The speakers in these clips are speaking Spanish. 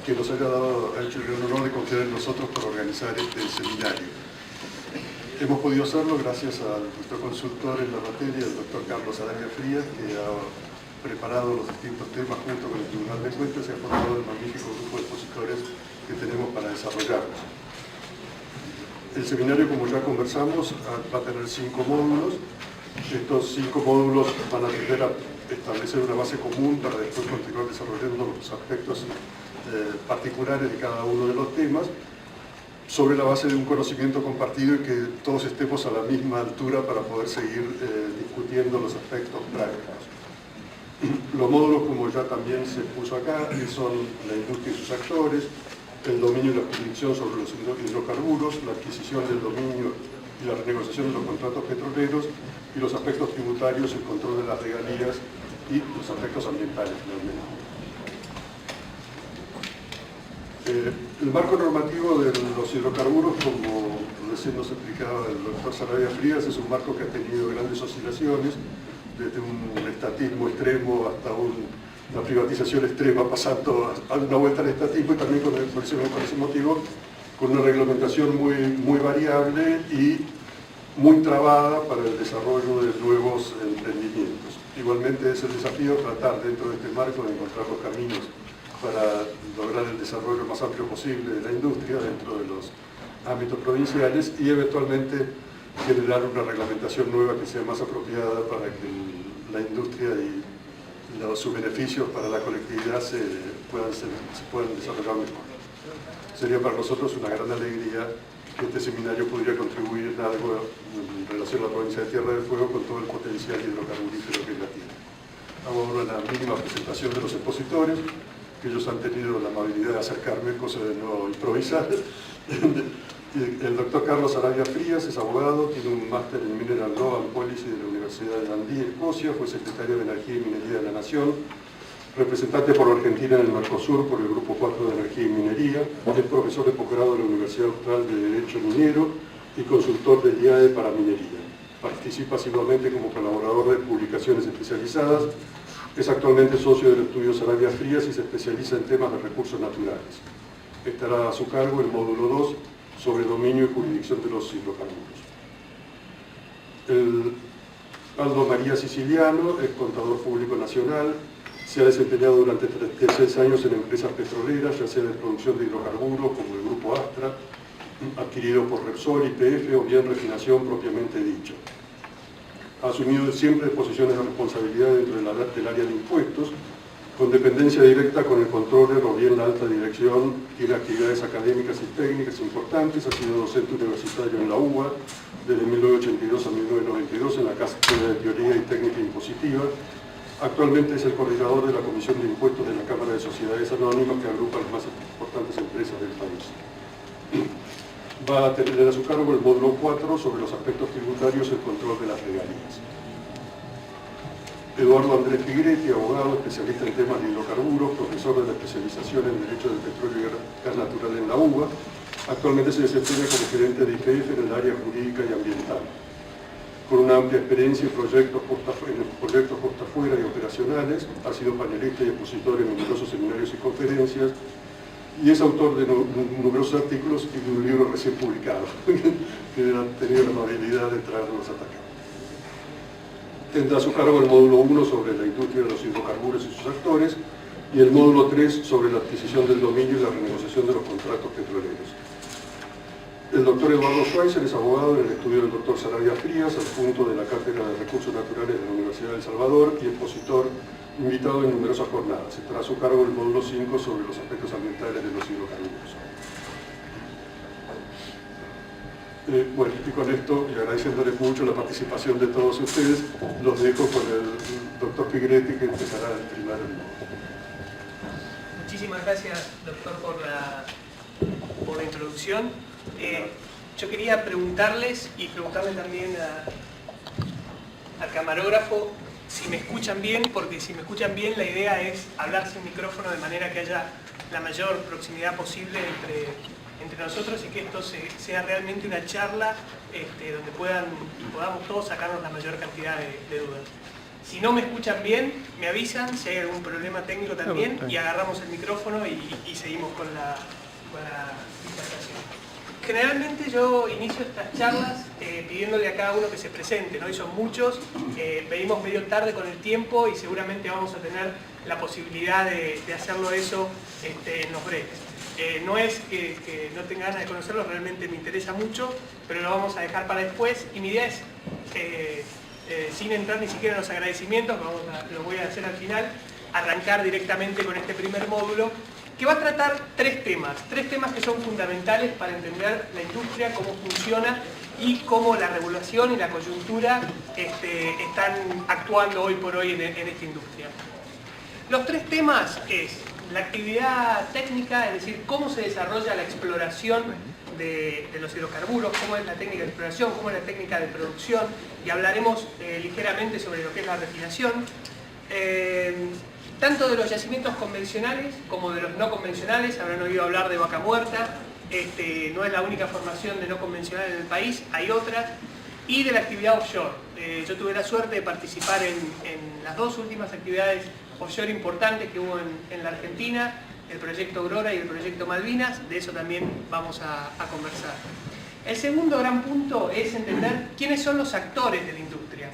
que nos haya hecho el honor de confiar en nosotros para organizar este seminario. Hemos podido hacerlo gracias a nuestro consultor en la materia, el doctor Carlos Arabia Frías, que ha preparado los distintos temas junto con el Tribunal de Cuentas y ha formado el magnífico grupo de expositores que tenemos para desarrollarlos. El seminario, como ya conversamos, va a tener 5 módulos. Estos 5 módulos van a tender a establecer una base común para después continuar desarrollando los aspectos particulares de cada uno de los temas, sobre la base de un conocimiento compartido y que todos estemos a la misma altura para poder seguir discutiendo los aspectos prácticos. Los módulos, como ya también se puso acá, son la industria y sus actores, el dominio y la jurisdicción sobre los hidrocarburos, la adquisición del dominio y la renegociación de los contratos petroleros y los aspectos tributarios, el control de las regalías y los aspectos ambientales, finalmente. El marco normativo de los hidrocarburos, como recién nos explicaba el doctor Sarabia Frías, es un marco que ha tenido grandes oscilaciones, desde un estatismo extremo hasta una privatización extrema, pasando a una vuelta al estatismo y también por ese motivo con una reglamentación muy variable y muy trabada para el desarrollo de nuevos emprendimientos. Igualmente es el desafío tratar dentro de este marco de encontrar los caminos para lograr el desarrollo más amplio posible de la industria dentro de los ámbitos provinciales y eventualmente generar una reglamentación nueva que sea más apropiada para que la industria y sus beneficios para la colectividad se puedan desarrollar mejor. Sería para nosotros una gran alegría que este seminario pudiera contribuir en algo en relación a la provincia de Tierra del Fuego con todo el potencial hidrocarburífero que la tiene. Hago ahora la mínima presentación de los expositores, que ellos han tenido la amabilidad de acercarme, cosa de no improvisar. El doctor Carlos Arabia Frías es abogado, tiene un máster en Mineral Law and Policy de la Universidad de Dundee, Escocia, fue secretario de Energía y Minería de la Nación, representante por Argentina en el Mercosur por el Grupo 4 de Energía y Minería, es profesor de posgrado de la Universidad Austral de Derecho Minero y consultor del IAE para minería. Participa asiduamente como colaborador de publicaciones especializadas. Es actualmente socio del estudio Sarabia Frías y se especializa en temas de recursos naturales. Estará a su cargo el módulo 2 sobre dominio y jurisdicción de los hidrocarburos. Aldo María Siciliano es contador público nacional, se ha desempeñado durante 36 años en empresas petroleras, ya sea de producción de hidrocarburos como el Grupo Astra, adquirido por Repsol, YPF o bien refinación propiamente dicho. Ha asumido siempre posiciones de responsabilidad dentro del área de impuestos, con dependencia directa con el controller o bien la alta dirección, tiene actividades académicas y técnicas importantes, ha sido docente universitario en la UBA desde 1982 a 1992 en la Cátedra de Teoría y Técnica Impositiva. Actualmente es el coordinador de la Comisión de Impuestos de la Cámara de Sociedades Anónimas que agrupa las más importantes empresas del país. Va a tener a su cargo el módulo 4 sobre los aspectos tributarios y el control de las regalías. Eduardo Andrés Figueretti, abogado, especialista en temas de hidrocarburos, profesor de la especialización en Derecho del Petróleo y Gas Natural en la UBA. Actualmente se desempeña como gerente de YPF en el área jurídica y ambiental. Con una amplia experiencia en proyectos posta afuera y operacionales, ha sido panelista y expositor en numerosos seminarios y conferencias, y es autor de numerosos artículos y de un libro recién publicado, que ha tenido la amabilidad de traernos hasta acá. Tendrá a su cargo el módulo 1 sobre la industria de los hidrocarburos y sus actores, y el módulo 3 sobre la adquisición del dominio y la renegociación de los contratos petroleros. El doctor Eduardo Schweitzer es abogado en el estudio del doctor Sarabia Frías, adjunto de la Cátedra de Recursos Naturales de la Universidad de El Salvador y expositor invitado en numerosas jornadas. Estará a su cargo el módulo 5 sobre los aspectos ambientales de los hidrocarburos. Bueno, y con esto, y agradeciéndoles mucho la participación de todos ustedes, los dejo con el doctor Figueretti, que empezará el primer módulo. Muchísimas gracias, doctor, por la introducción. Yo quería preguntarles y preguntarle también al camarógrafo si me escuchan bien, porque si me escuchan bien la idea es hablar sin micrófono de manera que haya la mayor proximidad posible entre nosotros y que esto sea realmente una charla donde podamos todos sacarnos la mayor cantidad de dudas. Si no me escuchan bien, me avisan si hay algún problema técnico también y agarramos el micrófono y seguimos con la disertación. Generalmente yo inicio estas charlas pidiéndole a cada uno que se presente, ¿no? Y son muchos, venimos medio tarde con el tiempo y seguramente vamos a tener la posibilidad de hacerlo eso en los breves. No es que no tenga ganas de conocerlo, realmente me interesa mucho, pero lo vamos a dejar para después y mi idea es, sin entrar ni siquiera en los agradecimientos, lo voy a hacer al final, arrancar directamente con este primer módulo, que va a tratar tres temas que son fundamentales para entender la industria, cómo funciona y cómo la regulación y la coyuntura están actuando hoy por hoy en esta industria. Los tres temas es la actividad técnica, es decir, cómo se desarrolla la exploración de los hidrocarburos, cómo es la técnica de exploración, cómo es la técnica de producción, y hablaremos ligeramente sobre lo que es la refinación. Tanto de los yacimientos convencionales como de los no convencionales, habrán oído hablar de Vaca Muerta, no es la única formación de no convencional en el país, hay otras, y de la actividad offshore. Yo tuve la suerte de participar en las dos últimas actividades offshore importantes que hubo en la Argentina, el proyecto Aurora y el proyecto Malvinas, de eso también vamos a conversar. El segundo gran punto es entender quiénes son los actores de la industria.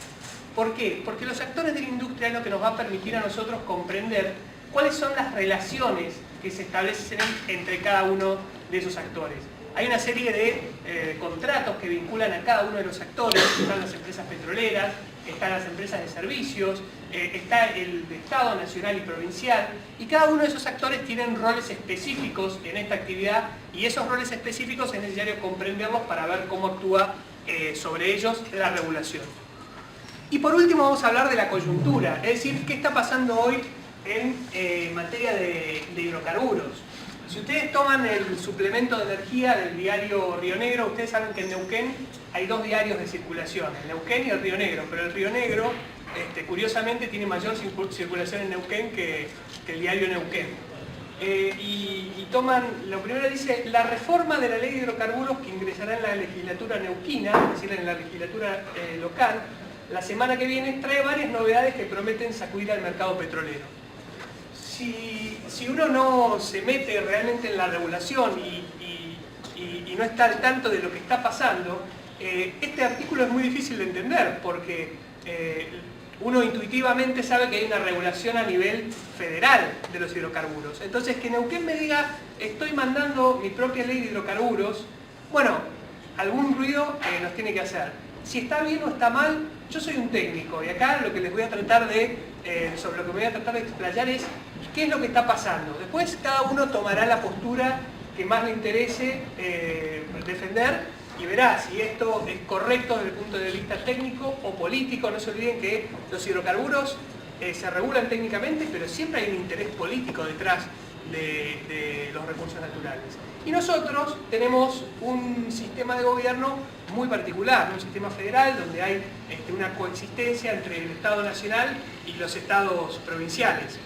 ¿Por qué? Porque los actores de la industria es lo que nos va a permitir a nosotros comprender cuáles son las relaciones que se establecen entre cada uno de esos actores. Hay una serie de contratos que vinculan a cada uno de los actores, están las empresas petroleras, están las empresas de servicios, está el de Estado, nacional y provincial, y cada uno de esos actores tienen roles específicos en esta actividad, y esos roles específicos es necesario comprenderlos para ver cómo actúa sobre ellos la regulación. Y por último vamos a hablar de la coyuntura, es decir, qué está pasando hoy en materia de hidrocarburos. Si ustedes toman el suplemento de energía del diario Río Negro, ustedes saben que en Neuquén hay dos diarios de circulación, el Neuquén y el Río Negro, pero el Río Negro, curiosamente, tiene mayor circulación en Neuquén que el diario Neuquén. Y toman, lo primero dice, la reforma de la ley de hidrocarburos que ingresará en la legislatura neuquina, es decir, en la legislatura local, la semana que viene, trae varias novedades que prometen sacudir al mercado petrolero. Si uno no se mete realmente en la regulación y no está al tanto de lo que está pasando, este artículo es muy difícil de entender porque uno intuitivamente sabe que hay una regulación a nivel federal de los hidrocarburos. Entonces, que Neuquén me diga, estoy mandando mi propia ley de hidrocarburos, bueno, algún ruido nos tiene que hacer. Si está bien o está mal, yo soy un técnico y acá lo que les voy a tratar sobre lo que voy a tratar de explayar es qué es lo que está pasando. Después cada uno tomará la postura que más le interese defender y verá si esto es correcto desde el punto de vista técnico o político. No se olviden que los hidrocarburos se regulan técnicamente, pero siempre hay un interés político detrás de los recursos naturales. Y nosotros tenemos un sistema de gobierno muy particular, un sistema federal donde hay una coexistencia entre el Estado nacional y los estados provinciales.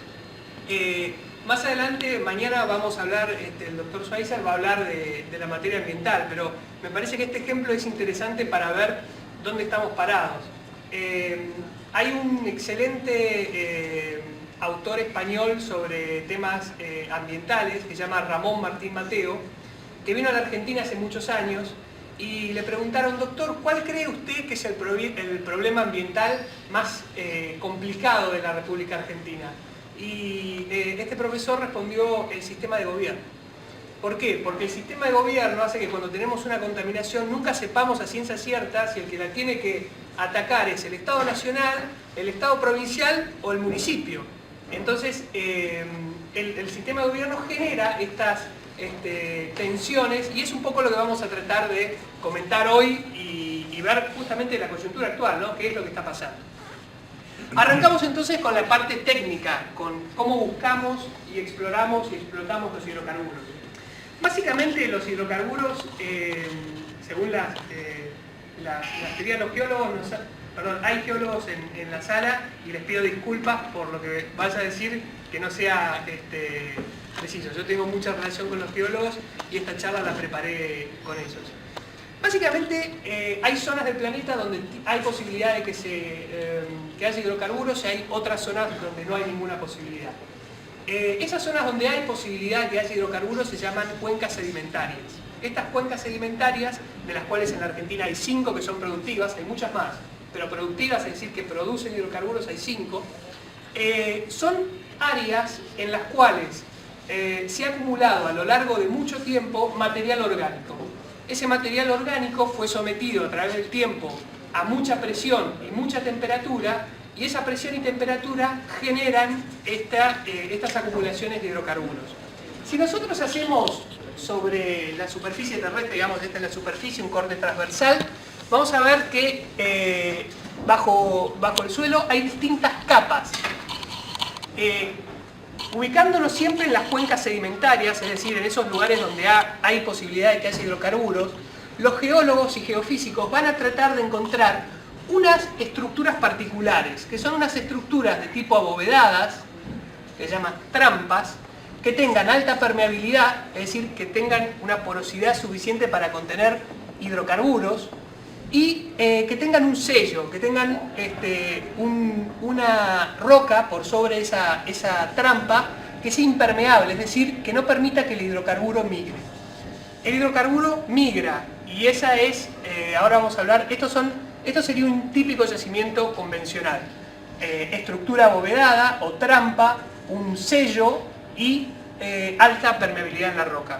Más adelante, mañana vamos a hablar, el doctor Schweizer va a hablar de la materia ambiental, pero me parece que este ejemplo es interesante para ver dónde estamos parados. Hay un excelente autor español sobre temas ambientales que se llama Ramón Martín Mateo, que vino a la Argentina hace muchos años y le preguntaron, doctor, ¿cuál cree usted que es el problema ambiental más complicado de la República Argentina? Y este profesor respondió el sistema de gobierno. ¿Por qué? Porque el sistema de gobierno hace que cuando tenemos una contaminación nunca sepamos a ciencia cierta si el que la tiene que atacar es el Estado nacional, el Estado provincial o el municipio. Entonces, el sistema de gobierno genera estas tensiones y es un poco lo que vamos a tratar de comentar hoy y ver justamente la coyuntura actual, ¿no? ¿Qué es lo que está pasando? Arrancamos entonces con la parte técnica, con cómo buscamos y exploramos y explotamos los hidrocarburos. Básicamente los hidrocarburos, según las teorías de los geólogos, hay geólogos en la sala y les pido disculpas por lo que vaya a decir que no sea preciso. Yo tengo mucha relación con los geólogos y esta charla la preparé con ellos. Básicamente hay zonas del planeta donde hay posibilidad de que haya hidrocarburos y hay otras zonas donde no hay ninguna posibilidad. Esas zonas donde hay posibilidad de que haya hidrocarburos se llaman cuencas sedimentarias. Estas cuencas sedimentarias, de las cuales en la Argentina hay 5 que son productivas, hay muchas más, pero productivas, es decir, que producen hidrocarburos, hay 5, son áreas en las cuales se ha acumulado a lo largo de mucho tiempo material orgánico. Ese material orgánico fue sometido a través del tiempo a mucha presión y mucha temperatura, y esa presión y temperatura generan estas acumulaciones de hidrocarburos. Si nosotros hacemos sobre la superficie terrestre, digamos, esta es la superficie, un corte transversal, vamos a ver que bajo el suelo hay distintas capas. Ubicándonos siempre en las cuencas sedimentarias, es decir, en esos lugares donde hay posibilidad de que haya hidrocarburos, los geólogos y geofísicos van a tratar de encontrar unas estructuras particulares, que son unas estructuras de tipo abovedadas, que se llaman trampas, que tengan alta permeabilidad, es decir, que tengan una porosidad suficiente para contener hidrocarburos, y que tengan un sello, que tengan una roca por sobre esa trampa que sea impermeable, es decir, que no permita que el hidrocarburo migre. El hidrocarburo migra, y esa es, ahora vamos a hablar, esto sería un típico yacimiento convencional. Estructura abovedada o trampa, un sello y alta permeabilidad en la roca.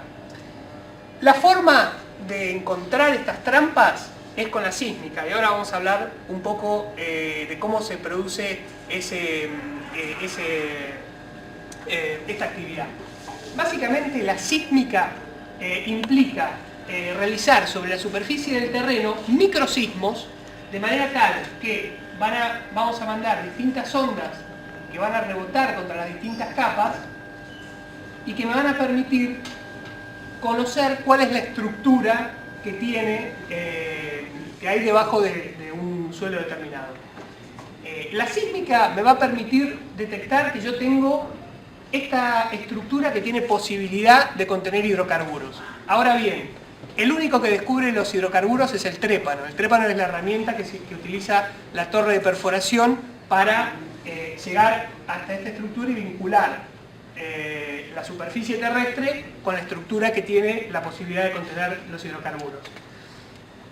La forma de encontrar estas trampas es con la sísmica, y ahora vamos a hablar un poco de cómo se produce esta actividad. Básicamente la sísmica implica realizar sobre la superficie del terreno microsismos, de manera tal que vamos a mandar distintas ondas que van a rebotar contra las distintas capas y que me van a permitir conocer cuál es la estructura que tiene, que hay debajo de un suelo determinado. La sísmica me va a permitir detectar que yo tengo esta estructura que tiene posibilidad de contener hidrocarburos. Ahora bien, el único que descubre los hidrocarburos es el trépano. El trépano es la herramienta que utiliza la torre de perforación para llegar hasta esta estructura y vincular la superficie terrestre con la estructura que tiene la posibilidad de contener los hidrocarburos.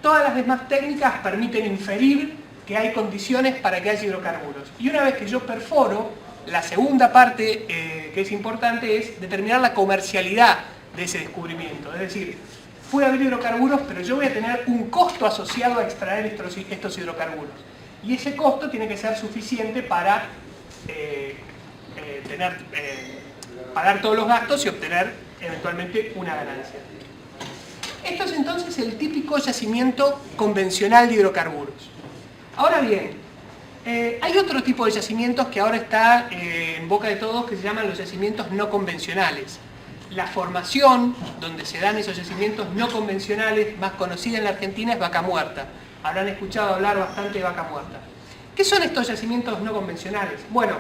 Todas las demás técnicas permiten inferir que hay condiciones para que haya hidrocarburos. Y una vez que yo perforo, la segunda parte que es importante es determinar la comercialidad de ese descubrimiento. Es decir, puede haber hidrocarburos, pero yo voy a tener un costo asociado a extraer estos hidrocarburos. Y ese costo tiene que ser suficiente para pagar todos los gastos y obtener eventualmente una ganancia. Esto es entonces el típico yacimiento convencional de hidrocarburos. Ahora bien, hay otro tipo de yacimientos que ahora está en boca de todos, que se llaman los yacimientos no convencionales. La formación donde se dan esos yacimientos no convencionales, más conocida en la Argentina, es Vaca Muerta. Habrán escuchado hablar bastante de Vaca Muerta. ¿Qué son estos yacimientos no convencionales? Bueno,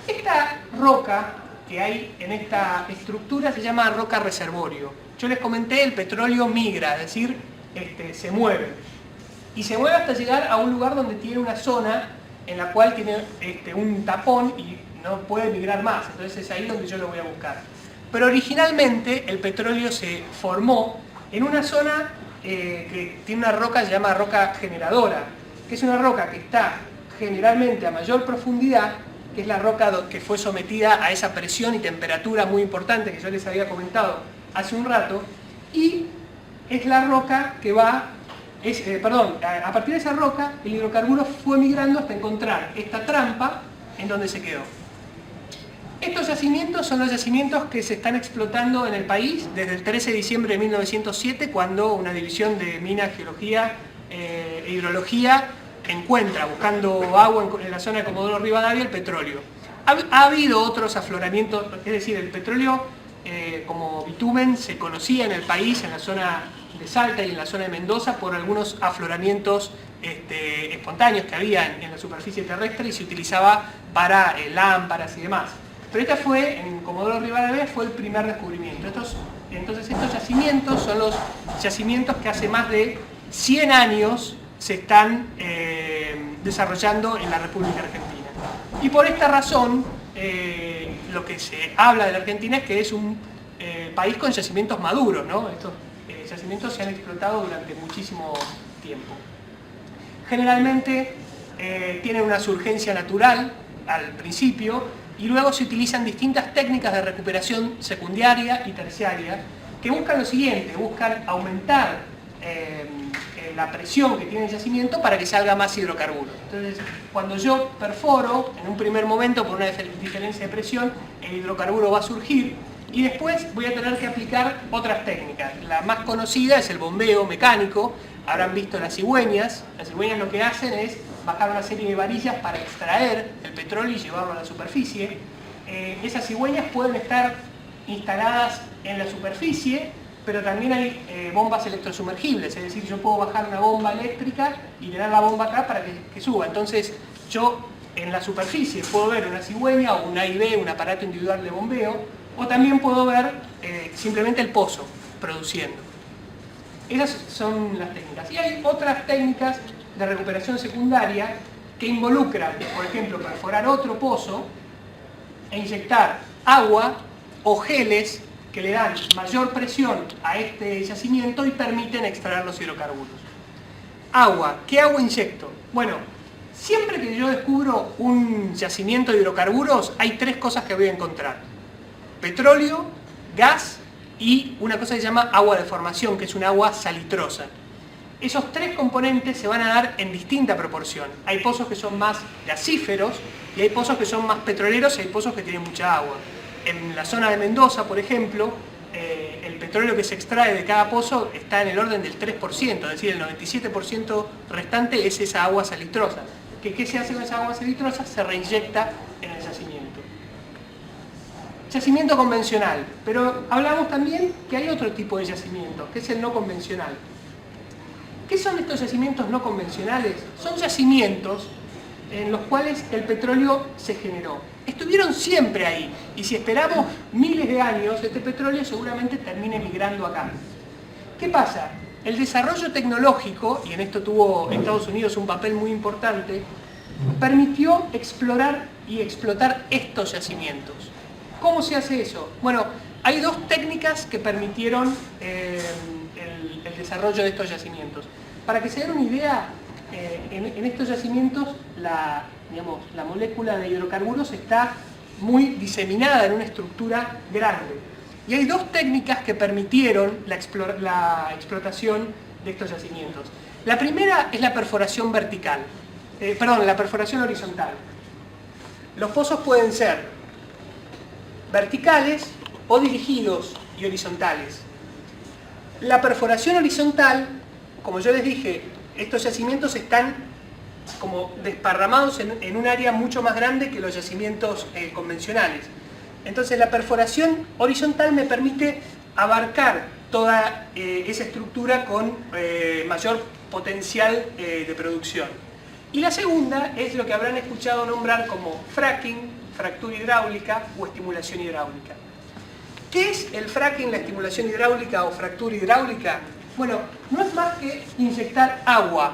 esta roca que hay en esta estructura se llama roca reservorio. Yo les comenté, el petróleo migra, es decir, se mueve. Y se mueve hasta llegar a un lugar donde tiene una zona en la cual tiene un tapón y no puede migrar más. Entonces es ahí donde yo lo voy a buscar. Pero originalmente el petróleo se formó en una zona que tiene una roca que se llama roca generadora, que es una roca que está generalmente a mayor profundidad, que es la roca que fue sometida a esa presión y temperatura muy importante que yo les había comentado hace un rato, y es la roca que a partir de esa roca el hidrocarburo fue migrando hasta encontrar esta trampa en donde se quedó. Estos yacimientos son los yacimientos que se están explotando en el país desde el 13 de diciembre de 1907, cuando una división de Minas, Geología e Hidrología encuentra, buscando agua en la zona de Comodoro Rivadavia, el petróleo. Ha habido otros afloramientos, es decir, el petróleo como bitumen se conocía en el país, en la zona de Salta y en la zona de Mendoza, por algunos afloramientos espontáneos que había en la superficie terrestre y se utilizaba para lámparas y demás. Pero esta fue, en Comodoro Rivadavia, fue el primer descubrimiento. Entonces estos yacimientos son los yacimientos que hace más de 100 años se están desarrollando en la República Argentina. Y por esta razón, lo que se habla de la Argentina es que es un país con yacimientos maduros, ¿no? Estos yacimientos se han explotado durante muchísimo tiempo. Generalmente tienen una surgencia natural al principio y luego se utilizan distintas técnicas de recuperación secundaria y terciaria que buscan lo siguiente, buscan aumentar la presión que tiene el yacimiento para que salga más hidrocarburos. Entonces, cuando yo perforo, en un primer momento por una diferencia de presión, el hidrocarburo va a surgir y después voy a tener que aplicar otras técnicas. La más conocida es el bombeo mecánico. Habrán visto las cigüeñas. Las cigüeñas lo que hacen es bajar una serie de varillas para extraer el petróleo y llevarlo a la superficie. Esas cigüeñas pueden estar instaladas en la superficie, pero también hay bombas electrosumergibles, es decir, yo puedo bajar una bomba eléctrica y le dar la bomba acá para que suba. Entonces yo en la superficie puedo ver una cigüeña o un AIB, un aparato individual de bombeo, o también puedo ver simplemente el pozo produciendo. Esas son las técnicas. Y hay otras técnicas de recuperación secundaria que involucran, por ejemplo, perforar otro pozo e inyectar agua o geles que le dan mayor presión a este yacimiento y permiten extraer los hidrocarburos. Agua. ¿Qué agua inyecto? Bueno, siempre que yo descubro un yacimiento de hidrocarburos, hay tres cosas que voy a encontrar: petróleo, gas y una cosa que se llama agua de formación, que es un agua salitrosa. Esos tres componentes se van a dar en distinta proporción. Hay pozos que son más gasíferos y hay pozos que son más petroleros y hay pozos que tienen mucha agua. En la zona de Mendoza, por ejemplo, el petróleo que se extrae de cada pozo está en el orden del 3%, es decir, el 97% restante es esa agua salitrosa. ¿Qué se hace con esa agua salitrosa? Se reinyecta en el yacimiento. Yacimiento convencional, pero hablamos también que hay otro tipo de yacimiento, que es el no convencional. ¿Qué son estos yacimientos no convencionales? Son yacimientos en los cuales el petróleo se generó. Estuvieron siempre ahí, y si esperamos miles de años, este petróleo seguramente termine migrando acá. ¿Qué pasa? El desarrollo tecnológico, y en esto tuvo Estados Unidos un papel muy importante, permitió explorar y explotar estos yacimientos. ¿Cómo se hace eso? Bueno, hay dos técnicas que permitieron el desarrollo de estos yacimientos. Para que se den una idea, en estos yacimientos la molécula de hidrocarburos está muy diseminada en una estructura grande. Y hay dos técnicas que permitieron la explotación de estos yacimientos. La primera es la perforación la perforación horizontal. Los pozos pueden ser verticales o dirigidos y horizontales. La perforación horizontal, como yo les dije, estos yacimientos están como desparramados en un área mucho más grande que los yacimientos convencionales. Entonces la perforación horizontal me permite abarcar toda esa estructura con mayor potencial de producción. Y la segunda es lo que habrán escuchado nombrar como fracking, fractura hidráulica o estimulación hidráulica. ¿Qué es el fracking, la estimulación hidráulica o fractura hidráulica? Bueno, no es más que inyectar agua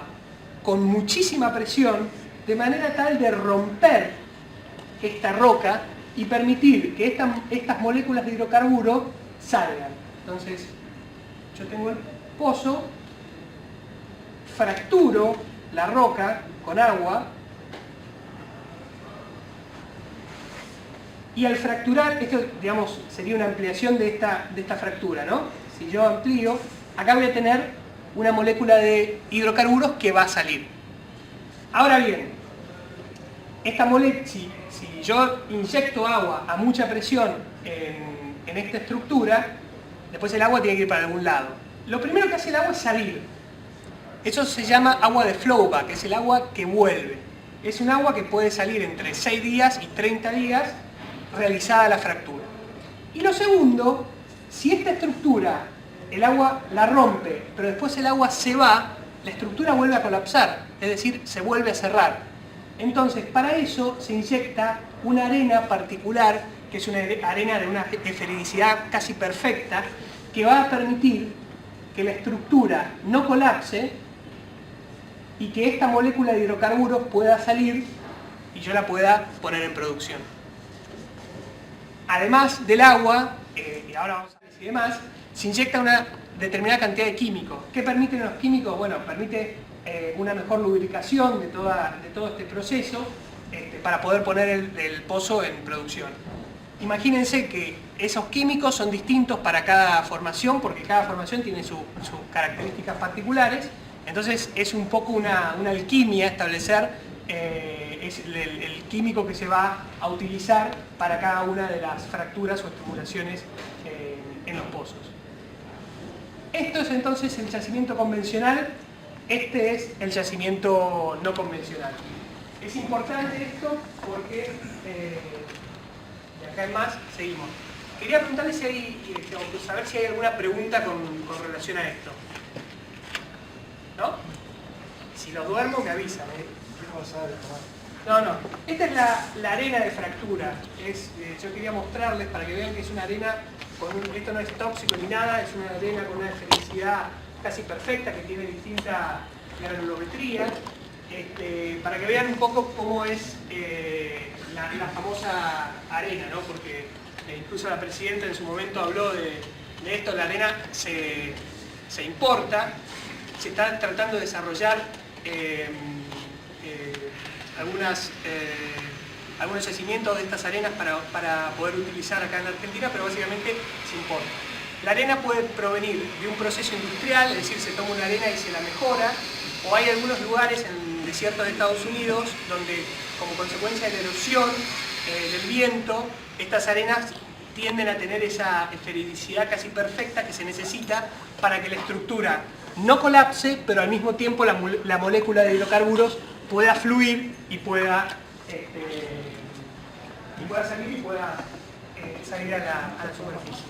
con muchísima presión de manera tal de romper esta roca y permitir que estas moléculas de hidrocarburo salgan. Entonces, yo tengo el pozo, fracturo la roca con agua y al fracturar, esto digamos sería una ampliación de esta fractura, ¿no? Si yo amplío, acá voy a tener una molécula de hidrocarburos que va a salir. Ahora bien, esta molécula, si yo inyecto agua a mucha presión en esta estructura, después el agua tiene que ir para algún lado. Lo primero que hace el agua es salir. Eso se llama agua de flowback, es el agua que vuelve. Es un agua que puede salir entre 6 días y 30 días realizada la fractura. Y lo segundo, si esta estructura el agua la rompe, pero después el agua se va, la estructura vuelve a colapsar, es decir, se vuelve a cerrar. Entonces, para eso se inyecta una arena particular que es una arena de una esfericidad casi perfecta, que va a permitir que la estructura no colapse y que esta molécula de hidrocarburos pueda salir y yo la pueda poner en producción. Además del agua, y ahora vamos a ver si demás, se inyecta una determinada cantidad de químicos. ¿Qué permiten los químicos? Bueno, permite una mejor lubricación de todo este proceso para poder poner el pozo en producción. Imagínense que esos químicos son distintos para cada formación, porque cada formación tiene sus características particulares. Entonces es un poco una alquimia establecer es el químico que se va a utilizar para cada una de las fracturas o estrangulaciones en los pozos. Esto es entonces el yacimiento convencional, este es el yacimiento no convencional. Es importante esto porque, de acá en más, seguimos. Quería preguntarles si hay, saber si hay alguna pregunta con relación a esto. ¿No? Si lo duermo me avisan. No. Esta es la arena de fractura. Yo quería mostrarles para que vean que es una arena, esto no es tóxico ni nada, es una arena con una esfericidad casi perfecta que tiene distinta granulometría, para que vean un poco cómo es la famosa arena, ¿no? Porque incluso la presidenta en su momento habló de esto. La arena se importa, se está tratando de desarrollar algunos yacimientos de estas arenas para poder utilizar acá en Argentina, pero básicamente se importa. La arena puede provenir de un proceso industrial, es decir, se toma una arena y se la mejora, o hay algunos lugares en desiertos de Estados Unidos donde, como consecuencia de la erosión del viento, estas arenas tienden a tener esa esfericidad casi perfecta que se necesita para que la estructura no colapse, pero al mismo tiempo la molécula de hidrocarburos pueda fluir y pueda salir y pueda salir a la superficie.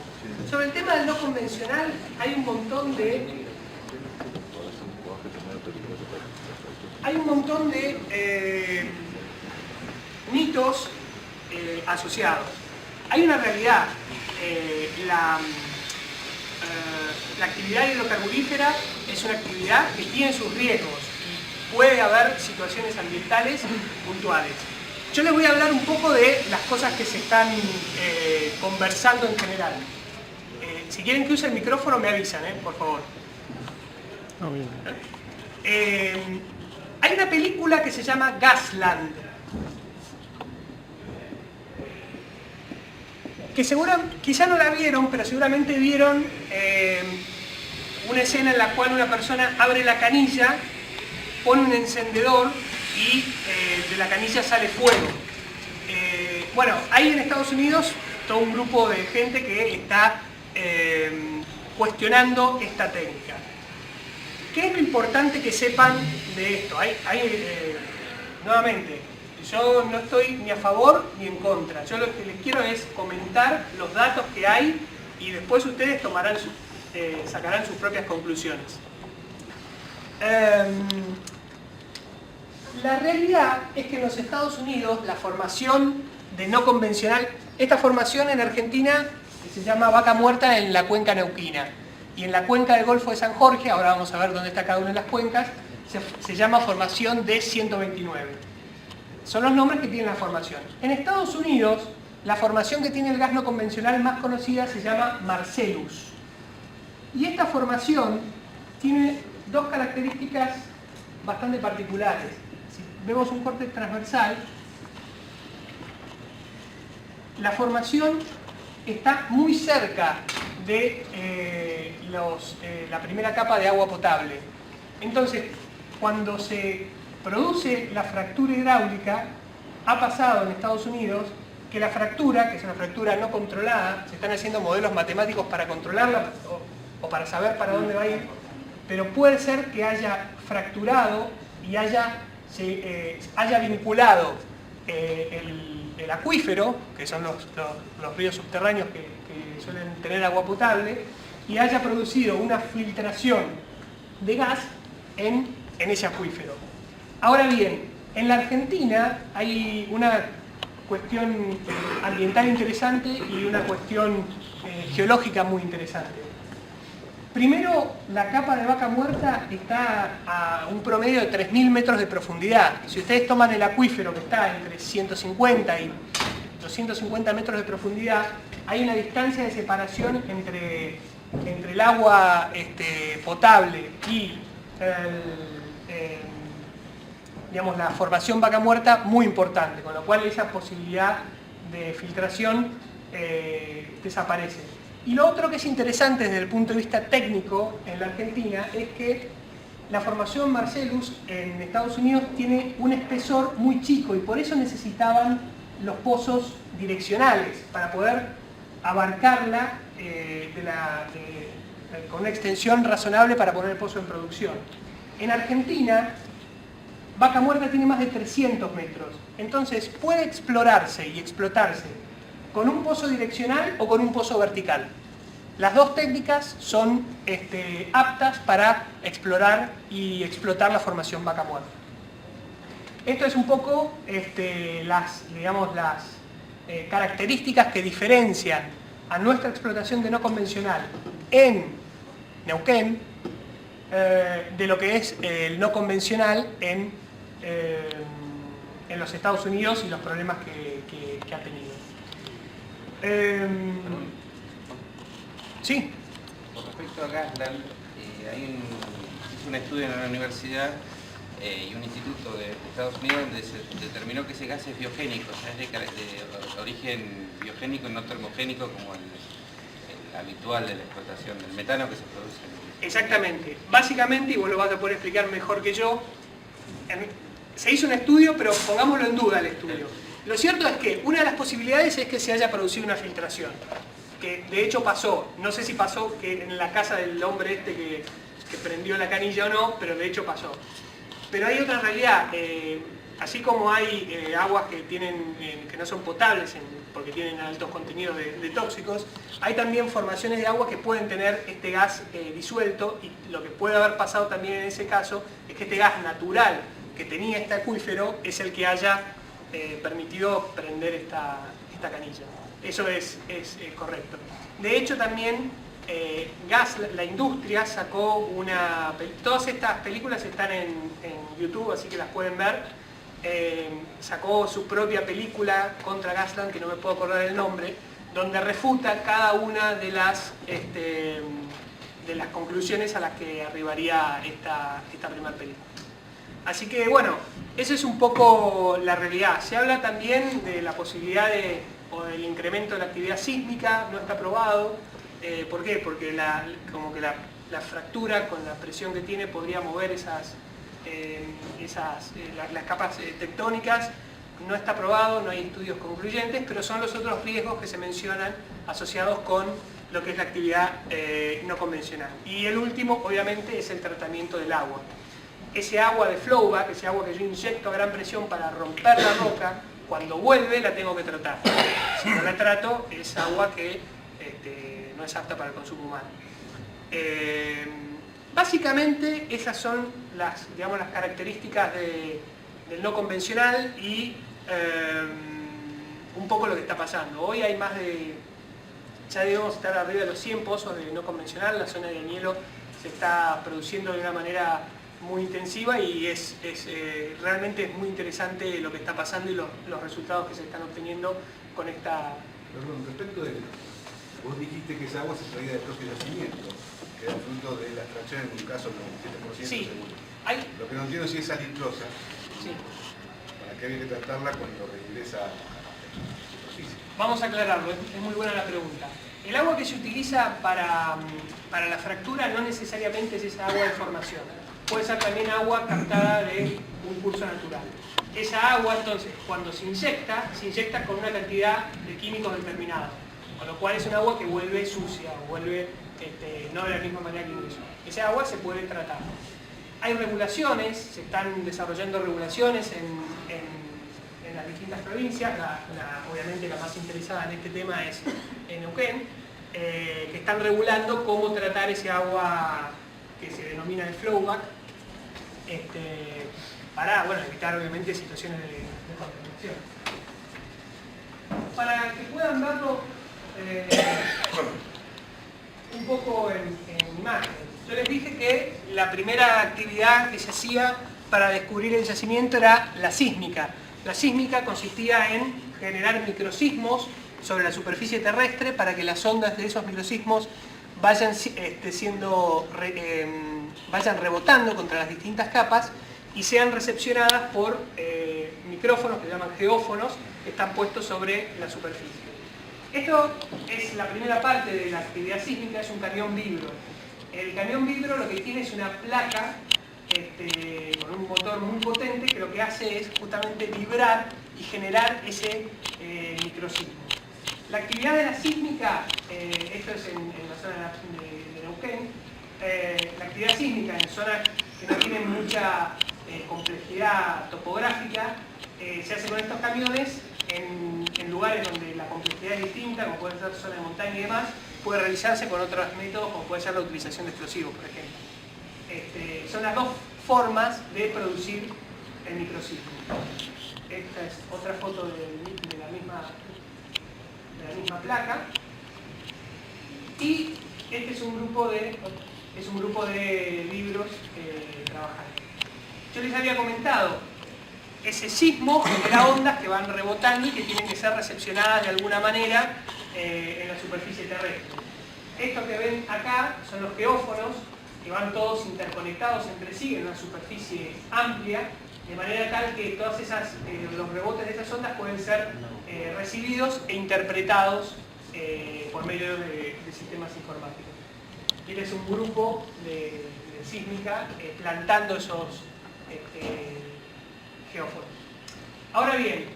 Sobre el tema del no convencional hay un montón de mitos asociados. Hay una realidad. La actividad hidrocarburífera es una actividad que tiene sus riesgos y puede haber situaciones ambientales puntuales. Yo les voy a hablar un poco de las cosas que se están conversando en general. Si quieren que use el micrófono me avisan, por favor. Hay una película que se llama Gasland, que quizá no la vieron, pero seguramente vieron una escena en la cual una persona abre la canilla, pone un encendedor y de la canilla sale fuego. Bueno, hay en Estados Unidos todo un grupo de gente que está cuestionando esta técnica. ¿Qué es lo importante que sepan de esto? Nuevamente, yo no estoy ni a favor ni en contra. Yo lo que les quiero es comentar los datos que hay y después ustedes sacarán sus propias conclusiones. La realidad es que en los Estados Unidos la formación de no convencional, esta formación en Argentina se llama vaca muerta en la cuenca neuquina y en la cuenca del Golfo de San Jorge, ahora vamos a ver dónde está cada una de las cuencas, se llama formación D129. Son los nombres que tiene la formación. En Estados Unidos, la formación que tiene el gas no convencional más conocida se llama Marcellus. Y esta formación tiene dos características bastante particulares. Si vemos un corte transversal, la formación está muy cerca de la primera capa de agua potable. Entonces, cuando se produce la fractura hidráulica, ha pasado en Estados Unidos que la fractura, que es una fractura no controlada, se están haciendo modelos matemáticos para controlarla o para saber para dónde va a ir, pero puede ser que haya fracturado y haya vinculado el acuífero, que son los ríos subterráneos que suelen tener agua potable, y haya producido una filtración de gas en ese acuífero. Ahora bien, en la Argentina hay cuestión ambiental interesante y una cuestión geológica muy interesante. Primero, la capa de vaca muerta está a un promedio de 3.000 metros de profundidad. Si ustedes toman el acuífero, que está entre 150 y 250 metros de profundidad, hay una distancia de separación entre el agua potable y digamos, la formación vaca muerta muy importante, con lo cual esa posibilidad de filtración desaparece. Y lo otro que es interesante desde el punto de vista técnico en la Argentina es que la formación Marcellus en Estados Unidos tiene un espesor muy chico y por eso necesitaban los pozos direccionales para poder abarcarla con una extensión razonable para poner el pozo en producción. En Argentina, vaca muerta tiene más de 300 metros, entonces puede explorarse y explotarse con un pozo direccional o con un pozo vertical. Las dos técnicas son aptas para explorar y explotar la formación vaca muerta. Esto es un poco las características que diferencian a nuestra explotación de no convencional en Neuquén de lo que es el no convencional en los Estados Unidos y los problemas que ha tenido. Sí. Con respecto a Gasland, hay un estudio en una universidad y un instituto de Estados Unidos donde se determinó que ese gas es biogénico, o sea, es de origen biogénico y no termogénico como el habitual de la explotación del metano que se produce. Exactamente. Básicamente, y vos lo vas a poder explicar mejor que yo, se hizo un estudio, pero pongámoslo en duda el estudio. Lo cierto es que una de las posibilidades es que se haya producido una filtración, que de hecho pasó. No sé si pasó que en la casa del hombre que prendió la canilla o no, pero de hecho pasó. Pero hay otra realidad, así como hay aguas que no son potables porque tienen altos contenidos de tóxicos, hay también formaciones de agua que pueden tener este gas disuelto, y lo que puede haber pasado también en ese caso es que este gas natural que tenía este acuífero es el que haya permitido prender esta canilla. Eso es correcto. De hecho también la industria sacó todas estas películas están en YouTube, así que las pueden ver. Sacó su propia película contra Gasland, que no me puedo acordar el nombre, donde refuta cada una de las conclusiones a las que arribaría esta primera película. Así que bueno, esa es un poco la realidad. Se habla también de la posibilidad o del incremento de la actividad sísmica, no está probado. ¿Por qué? Porque la fractura con la presión que tiene podría mover las capas tectónicas. No está probado, no hay estudios concluyentes, pero son los otros riesgos que se mencionan asociados con lo que es la actividad no convencional. Y el último, obviamente, es el tratamiento del agua. Ese agua de flowback, ese agua que yo inyecto a gran presión para romper la roca, cuando vuelve la tengo que tratar. Si no la trato, es agua que no es apta para el consumo humano. Básicamente esas son las características del no convencional y un poco lo que está pasando. Hoy hay ya debemos estar arriba de los 100 pozos de no convencional. La zona de Añelo se está produciendo de una manera muy intensiva y realmente es muy interesante lo que está pasando y los resultados que se están obteniendo con esta... Perdón, respecto de... Vos dijiste que esa agua se traía del propio yacimiento, que era fruto de la extracción en un caso del 97% Sí, seguro. hay... Lo que no entiendo es si es salitrosa, Sí. para qué había que tratarla cuando regresa a la superficie. Vamos a aclararlo, es muy buena la pregunta. El agua que se utiliza para la fractura no necesariamente es esa agua de formación. Puede ser también agua captada de un curso natural. Esa agua, entonces, cuando se inyecta con una cantidad de químicos determinados. Con lo cual es un agua que vuelve sucia, o vuelve no de la misma manera que ingresó. Esa agua se puede tratar. Hay regulaciones, se están desarrollando regulaciones en las distintas provincias. Obviamente la más interesada en este tema es en Neuquén, que están regulando cómo tratar ese agua que se denomina de flowback, para evitar obviamente situaciones de contaminación. para que puedan verlo un poco en imagen. Yo les dije que la primera actividad que se hacía para descubrir el yacimiento era la sísmica. La sísmica consistía en generar microsismos sobre la superficie terrestre para que las ondas de esos microsismos vayan rebotando contra las distintas capas y sean recepcionadas por micrófonos que se llaman geófonos, que están puestos sobre la superficie. Esto es la primera parte de la actividad sísmica, es un cañón vibro. El cañón vibro lo que tiene es una placa con un motor muy potente que lo que hace es justamente vibrar y generar ese microsismo. La actividad de la sísmica, esto es en la zona de Neuquén, la actividad sísmica en zonas que no tienen mucha complejidad topográfica, se hace con estos camiones en lugares donde la complejidad es distinta, como puede ser zona de montaña y demás, puede realizarse con otros métodos, como puede ser la utilización de explosivos, por ejemplo. Son las dos formas de producir el microsismo. Esta es otra foto de la misma placa. Y este es un grupo de libros trabajando. Yo les había comentado, ese sismo genera ondas que van rebotando y que tienen que ser recepcionadas de alguna manera en la superficie terrestre. Esto que ven acá son los geófonos, que van todos interconectados entre sí en una superficie amplia, de manera tal que todas los rebotes de esas ondas pueden ser recibidos e interpretados por medio de sistemas informáticos. Y este es un grupo de sísmica plantando esos geófonos. Ahora bien,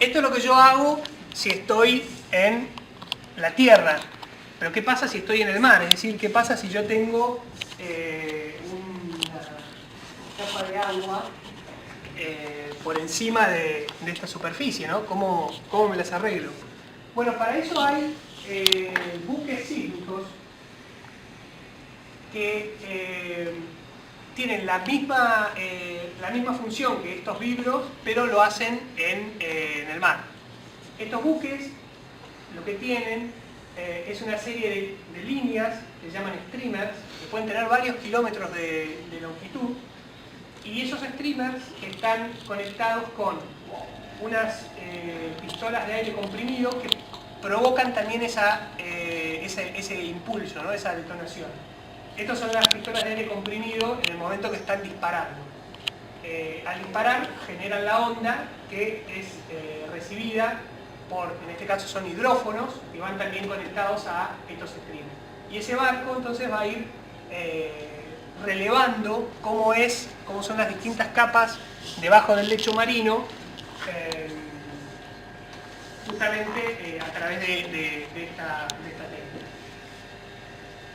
esto es lo que yo hago si estoy en la Tierra. Pero ¿qué pasa si estoy en el mar? Es decir, ¿qué pasa si yo tengo una capa de agua por encima de esta superficie, ¿no? ¿Cómo me las arreglo? Bueno, para eso hay buques sísmicos que tienen la misma función que estos vibros, pero lo hacen en el mar. Estos buques lo que tienen es una serie de líneas que se llaman streamers, que pueden tener varios kilómetros de longitud, y esos streamers están conectados con unas pistolas de aire comprimido que provocan también ese impulso, ¿no? Esa detonación. Estas son las pistolas de aire comprimido en el momento que están disparando. Al disparar generan la onda que es recibida por, en este caso son hidrófonos, que van también conectados a estos streamers. Y ese barco entonces va a ir relevando cómo son las distintas capas debajo del lecho marino, justamente a través de esta técnica.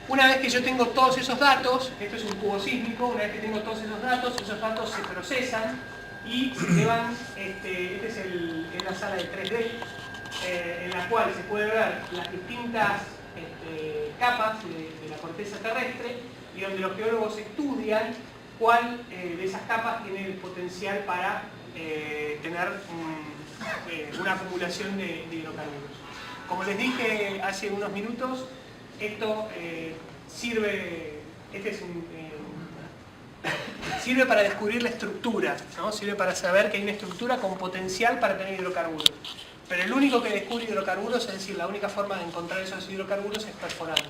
Una vez que yo tengo todos esos datos, esto es un cubo sísmico, una vez que tengo todos esos datos se procesan y se llevan, esta es la sala de 3D, en la cual se puede ver las distintas capas de la corteza terrestre y donde los geólogos estudian cuál de esas capas tiene el potencial para tener una acumulación de hidrocarburos. Como les dije hace unos minutos, esto sirve para descubrir la estructura, ¿no? Sirve para saber que hay una estructura con potencial para tener hidrocarburos. Pero el único que descubre hidrocarburos, es decir, la única forma de encontrar esos hidrocarburos es perforando.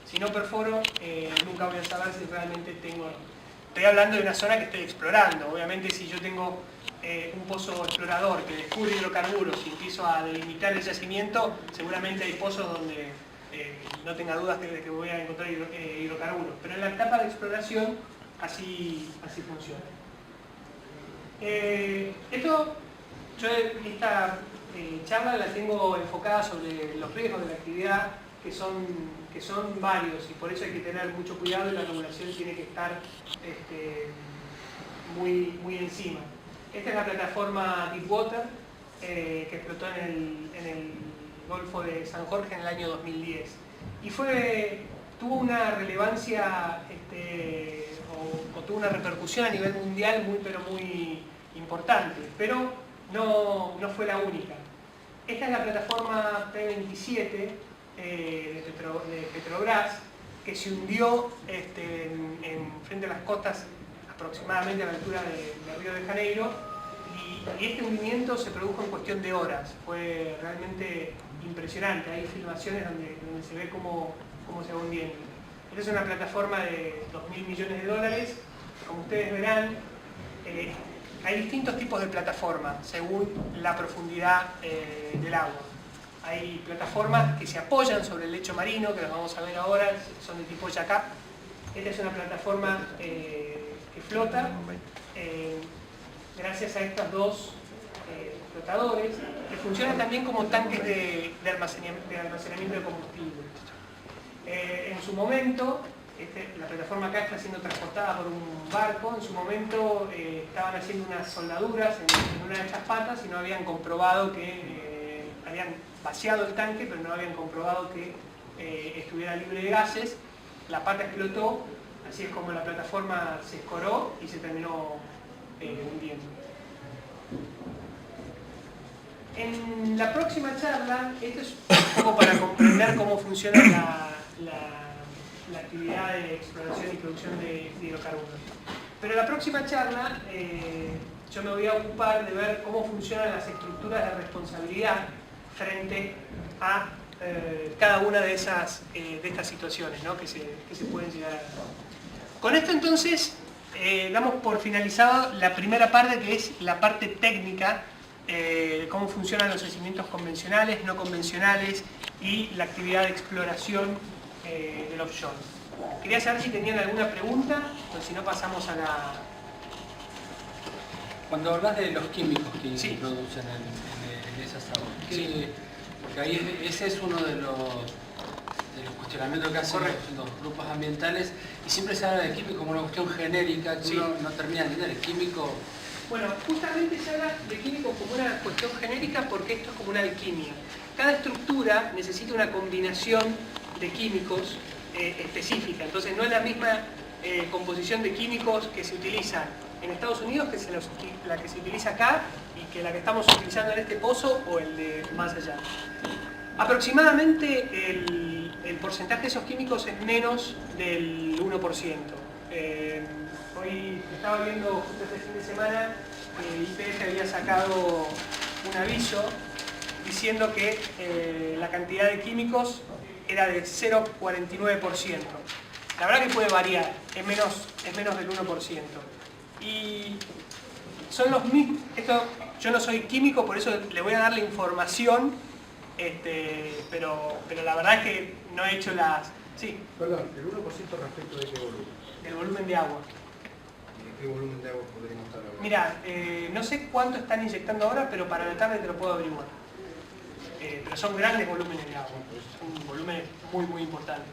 Si no perforo, nunca voy a saber si realmente tengo... Estoy hablando de una zona que estoy explorando. Obviamente, si yo tengo un pozo explorador que descubre hidrocarburos y empiezo a delimitar el yacimiento, seguramente hay pozos donde no tenga dudas de que voy a encontrar hidrocarburos. Pero en la etapa de exploración, así funciona. Esta charla la tengo enfocada sobre los riesgos de la actividad, que son varios, y por eso hay que tener mucho cuidado y la regulación tiene que estar muy encima. Esta es la plataforma Deepwater, que explotó en el Golfo de San Jorge en el año 2010. Y tuvo una relevancia, o tuvo una repercusión a nivel mundial muy importante, pero no fue la única. Esta es la plataforma P27 de Petrobras, que se hundió frente a las costas aproximadamente a la altura de Río de Janeiro, y este hundimiento se produjo en cuestión de horas. Fue realmente impresionante. Hay filmaciones donde se ve cómo se va hundiendo. Esta es una plataforma de 2.000 millones de dólares. Como ustedes verán, hay distintos tipos de plataformas según la profundidad del agua. Hay plataformas que se apoyan sobre el lecho marino, que las vamos a ver ahora, son de tipo jack-up. Esta es una plataforma que flota gracias a estos dos flotadores, que funcionan también como tanques de almacenamiento de combustible. En su momento, la plataforma acá está siendo transportada por un barco. En su momento estaban haciendo unas soldaduras en una de estas patas y no habían comprobado que habían vaciado el tanque, pero no habían comprobado que estuviera libre de gases. La pata explotó, así es como la plataforma se escoró y se terminó hundiendo. En la próxima charla, esto es un poco para comprender cómo funciona la actividad de exploración y producción de hidrocarburos. Pero en la próxima charla yo me voy a ocupar de ver cómo funcionan las estructuras de responsabilidad frente a cada una de estas situaciones, ¿no? que se pueden llegar a dar. Con esto entonces damos por finalizado la primera parte, que es la parte técnica de cómo funcionan los yacimientos convencionales, no convencionales y la actividad de exploración del offshore. Quería saber si tenían alguna pregunta, o si no pasamos a la... Cuando hablas de los químicos que Sí. producen en esas aguas, Sí. porque ahí ese es uno de los cuestionamientos que hacen los grupos ambientales, y siempre se habla de químico como una cuestión genérica que Sí. uno no termina de entender. El químico... Bueno, justamente se habla de químicos como una cuestión genérica porque esto es como una alquimia. Cada estructura necesita una combinación de químicos específica, entonces no es la misma composición de químicos que se utiliza en Estados Unidos que la que se utiliza acá y que la que estamos utilizando en este pozo o el de más allá. Aproximadamente el porcentaje de esos químicos es menos del 1%. Hoy estaba viendo justo este fin de semana que YPF había sacado un aviso diciendo que la cantidad de químicos era de 0,49%. La verdad que puede variar, es menos del 1%. Y son los mismos, yo no soy químico, por eso le voy a dar la información, pero la verdad es que no he hecho las... Sí. Perdón, ¿el 1% respecto de qué volumen? El volumen de agua. ¿De qué volumen de agua podríamos estar hablando? Mira, no sé cuánto están inyectando ahora, pero para la tarde te lo puedo averiguar. Pero son grandes volúmenes de agua, son volúmenes muy, muy importantes.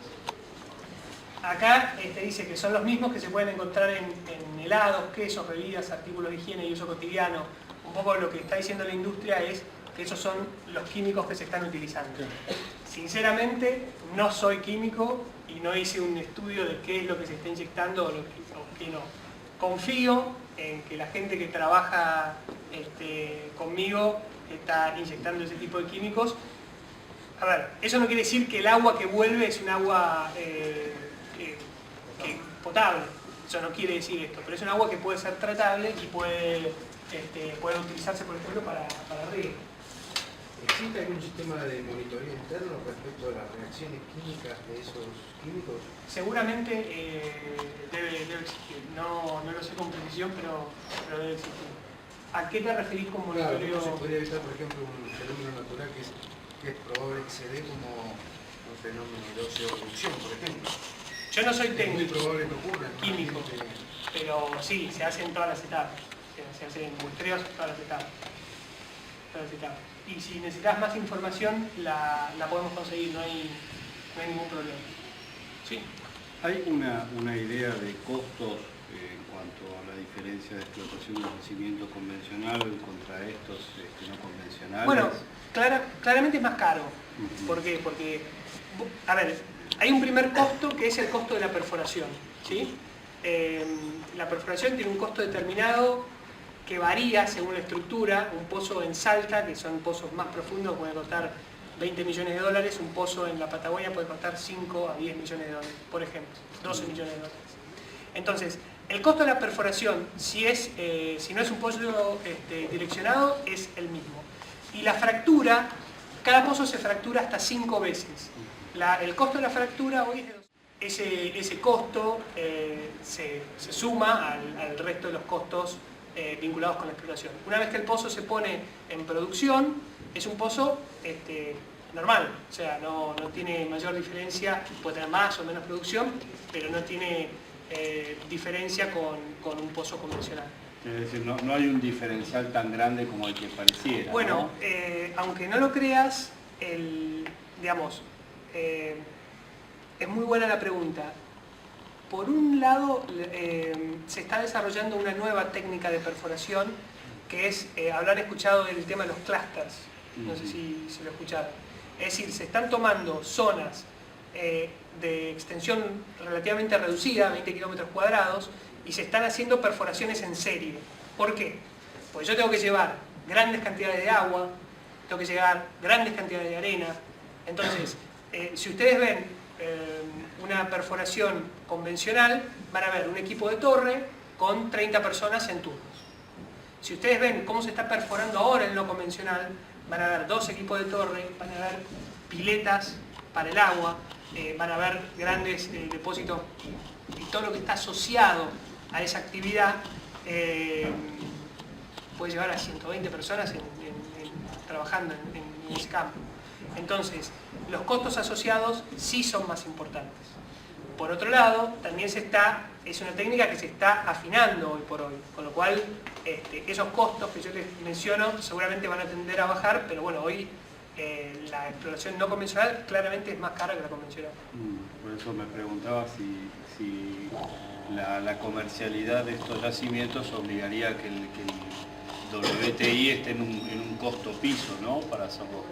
Acá dice que son los mismos que se pueden encontrar en helados, quesos, bebidas, artículos de higiene y uso cotidiano. Un poco lo que está diciendo la industria es que esos son los químicos que se están utilizando. Sinceramente, no soy químico y no hice un estudio de qué es lo que se está inyectando o qué no. Confío en que la gente que trabaja conmigo está inyectando ese tipo de químicos. A ver, eso no quiere decir que el agua que vuelve es un agua potable. Eso no quiere decir esto, pero es un agua que puede ser tratable y puede utilizarse, por ejemplo, para riego. ¿Existe algún sistema de monitoreo interno respecto a las reacciones químicas de esos químicos? Seguramente debe existir. No lo sé con precisión, pero debe existir. ¿A qué te referís con Claro, monitoreo? ¿cómo se podría evitar, por ejemplo, un fenómeno natural que es probable que se dé como un fenómeno de oceoducción, por ejemplo? Yo no soy Es muy técnico, probable que ocurra. ¿no? químico, pero sí, se hacen todas las etapas. Se hacen muestreos todas las etapas. Y si necesitas más información, la podemos conseguir, no hay ningún problema. Sí. ¿Hay una idea de costos en cuanto a la diferencia de explotación de yacimiento convencional contra estos no convencionales? Bueno, claramente es más caro. ¿Por qué? Porque, a ver, hay un primer costo que es el costo de la perforación, ¿sí? La perforación tiene un costo determinado que varía según la estructura. Un pozo en Salta, que son pozos más profundos, puede costar 20 millones de dólares, un pozo en la Patagonia puede costar 5 a 10 millones de dólares, por ejemplo, 12 millones de dólares. Entonces, el costo de la perforación, si no es un pozo direccionado, es el mismo. Y la fractura, cada pozo se fractura hasta 5 veces. El costo de la fractura hoy es ese costo se suma al resto de los costos vinculados con la exploración. Una vez que el pozo se pone en producción, es un pozo normal, o sea, no tiene mayor diferencia, puede tener más o menos producción, pero no tiene diferencia con un pozo convencional. Es decir, no hay un diferencial tan grande como el que pareciera. Bueno, ¿no? aunque no lo creas, digamos, es muy buena la pregunta. Por un lado, se está desarrollando una nueva técnica de perforación, que es, habrán escuchado el tema de los clusters, no sé si lo escucharon. Es decir, se están tomando zonas de extensión relativamente reducida, 20 kilómetros cuadrados, y se están haciendo perforaciones en serie. ¿Por qué? Pues yo tengo que llevar grandes cantidades de agua, tengo que llevar grandes cantidades de arena. Entonces, si ustedes ven una perforación convencional, van a ver un equipo de torre con 30 personas en turnos. Si ustedes ven cómo se está perforando ahora el no convencional, van a ver 2 equipos de torre, van a ver piletas para el agua, van a ver grandes depósitos y todo lo que está asociado a esa actividad puede llevar a 120 personas trabajando en ese campo. Entonces, los costos asociados sí son más importantes. Por otro lado, también es una técnica que se está afinando hoy por hoy, con lo cual esos costos que yo les menciono seguramente van a tender a bajar, pero bueno, hoy la exploración no convencional claramente es más cara que la convencional. Por eso me preguntaba si la comercialidad de estos yacimientos obligaría a que el WTI esté en un costo piso, ¿no? Para hacerlo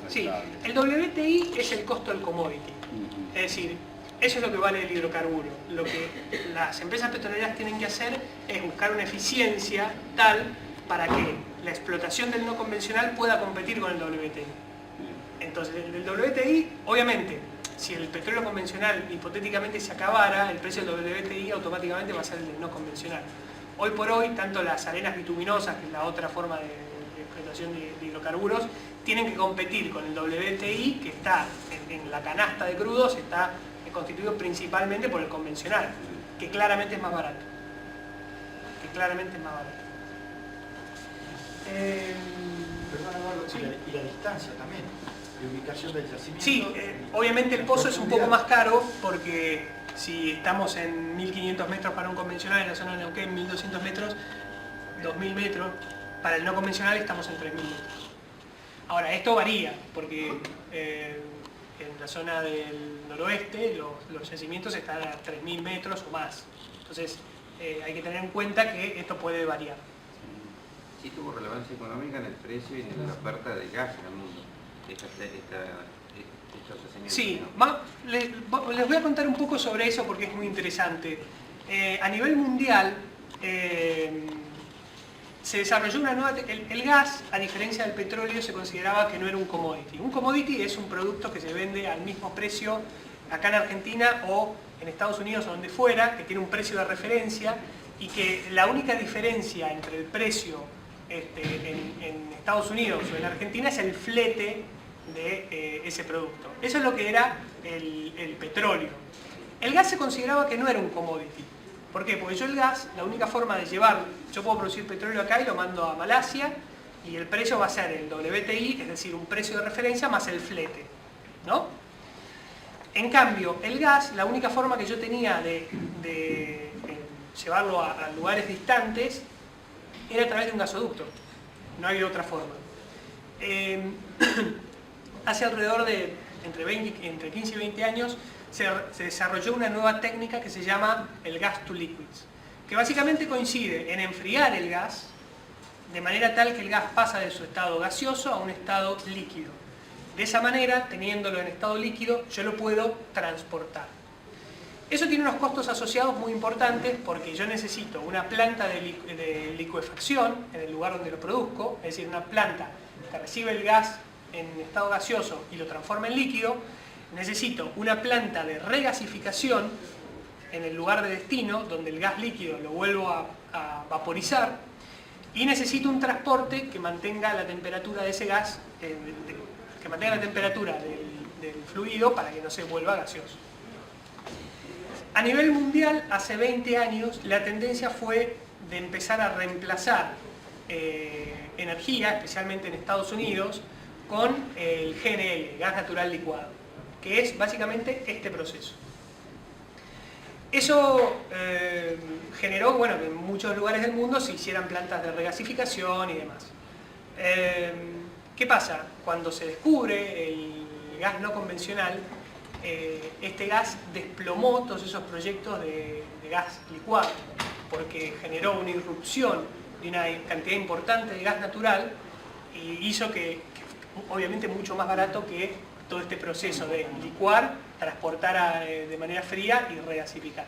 rentable. Sí, el WTI es el costo del commodity. Es decir, eso es lo que vale el hidrocarburo. Lo que las empresas petroleras tienen que hacer es buscar una eficiencia tal para que la explotación del no convencional pueda competir con el WTI. Entonces, el WTI, obviamente, si el petróleo convencional hipotéticamente se acabara, el precio del WTI automáticamente va a ser el del no convencional. Hoy por hoy, tanto las arenas bituminosas, que es la otra forma de explotación de hidrocarburos, tienen que competir con el WTI, que está en la canasta de crudos, está constituido principalmente por el convencional, que claramente es más barato. Perdón, Eduardo, sí. Y la distancia también, de ubicación del yacimiento. Sí, obviamente el pozo es un poco más caro porque si estamos en 1500 metros para un convencional, en la zona de Neuquén 1200 metros, 2000 metros, para el no convencional estamos en 3000 metros. Ahora, esto varía porque en la zona del noroeste los yacimientos están a 3000 metros o más. Entonces hay que tener en cuenta que esto puede variar. Sí tuvo relevancia económica en el precio y en la oferta de gas en el mundo, estos yacimientos. Sí, les voy a contar un poco sobre eso porque es muy interesante. A nivel mundial se desarrolló una nueva... El gas, a diferencia del petróleo, se consideraba que no era un commodity. Un commodity es un producto que se vende al mismo precio acá en Argentina o en Estados Unidos o donde fuera, que tiene un precio de referencia y que la única diferencia entre el precio en Estados Unidos o en Argentina es el flete de ese producto. Eso es lo que era el petróleo. El gas se consideraba que no era un commodity. ¿Por qué? Porque yo el gas, la única forma de llevarlo, yo puedo producir petróleo acá y lo mando a Malasia y el precio va a ser el WTI, es decir, un precio de referencia más el flete, ¿no? En cambio, el gas, la única forma que yo tenía de llevarlo a lugares distantes era a través de un gasoducto, no había otra forma. Hace alrededor de entre 15 y 20 años se desarrolló una nueva técnica que se llama el gas to liquids, que básicamente coincide en enfriar el gas de manera tal que el gas pasa de su estado gaseoso a un estado líquido. De esa manera, teniéndolo en estado líquido, yo lo puedo transportar. Eso tiene unos costos asociados muy importantes porque yo necesito una planta de licuefacción en el lugar donde lo produzco, es decir, una planta que recibe el gas en estado gaseoso y lo transforma en líquido. Necesito una planta de regasificación en el lugar de destino, donde el gas líquido lo vuelvo a vaporizar, y necesito un transporte que mantenga la temperatura de ese gas, que mantenga la temperatura del fluido para que no se vuelva gaseoso. A nivel mundial, hace 20 años, la tendencia fue de empezar a reemplazar energía, especialmente en Estados Unidos, con el GNL, gas natural licuado, que es básicamente este proceso. Eso generó, bueno, que en muchos lugares del mundo se hicieran plantas de regasificación y demás. ¿Qué pasa? Cuando se descubre el gas no convencional, este gas desplomó todos esos proyectos de gas licuado, porque generó una irrupción de una cantidad importante de gas natural y hizo que obviamente mucho más barato que todo este proceso de licuar, transportar de manera fría y regasificar.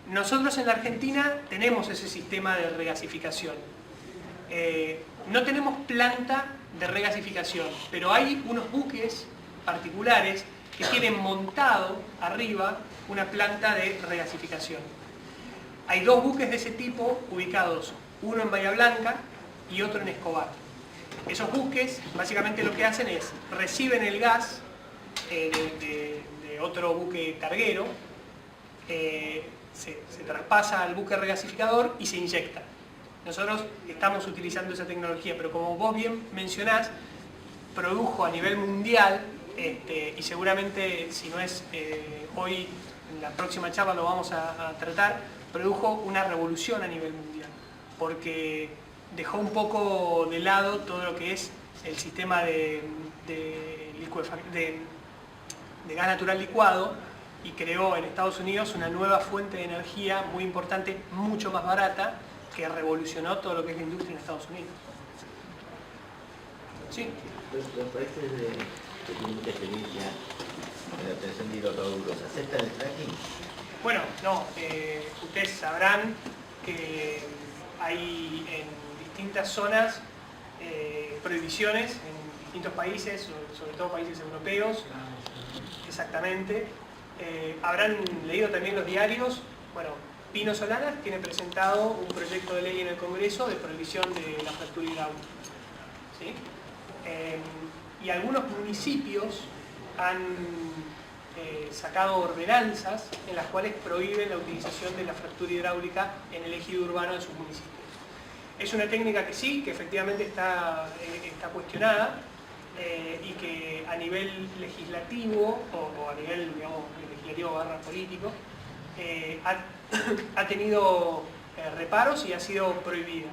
Nosotros en la Argentina tenemos ese sistema de regasificación. No tenemos planta de regasificación, pero hay unos buques particulares que tienen montado arriba una planta de regasificación. Hay dos buques de ese tipo ubicados, uno en Bahía Blanca y otro en Escobar. Esos buques básicamente lo que hacen es reciben el gas de otro buque carguero, se traspasa al buque regasificador y se inyecta. Nosotros estamos utilizando esa tecnología, pero como vos bien mencionás, produjo a nivel mundial, y seguramente si no es hoy, en la próxima charla lo vamos a tratar, produjo una revolución a nivel mundial, porque dejó un poco de lado todo lo que es el sistema de gas natural licuado y creó en Estados Unidos una nueva fuente de energía muy importante, mucho más barata, que revolucionó todo lo que es la industria en Estados Unidos. Sí. Los países que tienen mucha experiencia en la obtención de hidrocarburos, ¿aceptan el fracking? Bueno, no, ustedes sabrán que hay en distintas zonas prohibiciones en distintos países, sobre todo países europeos, exactamente. Habrán leído también los diarios. Bueno, Pino Solanas tiene presentado un proyecto de ley en el Congreso de prohibición de la fractura hidráulica. ¿Sí? Y algunos municipios han sacado ordenanzas en las cuales prohíben la utilización de la fractura hidráulica en el ejido urbano de sus municipios. Es una técnica que sí, que efectivamente está cuestionada y que a nivel legislativo o a nivel, digamos, legislativo / político ha tenido reparos y ha sido prohibida.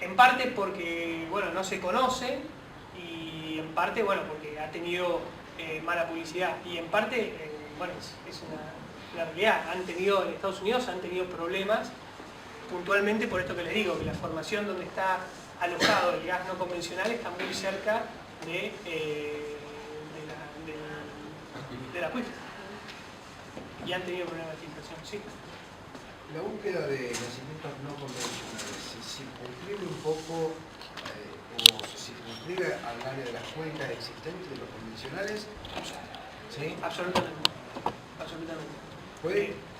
En parte porque, bueno, no se conoce y en parte, bueno, porque ha tenido mala publicidad y en parte, bueno, es una realidad. En Estados Unidos han tenido problemas puntualmente por esto que les digo, que la formación donde está alojado el gas no convencional está muy cerca de la acuífera y han tenido problemas de filtración. Sí. La búsqueda de yacimientos no convencionales se circunscribe un poco o se circunscribe al área de las cuencas existentes de los convencionales. ¿Sí? Absolutamente. Absolutamente.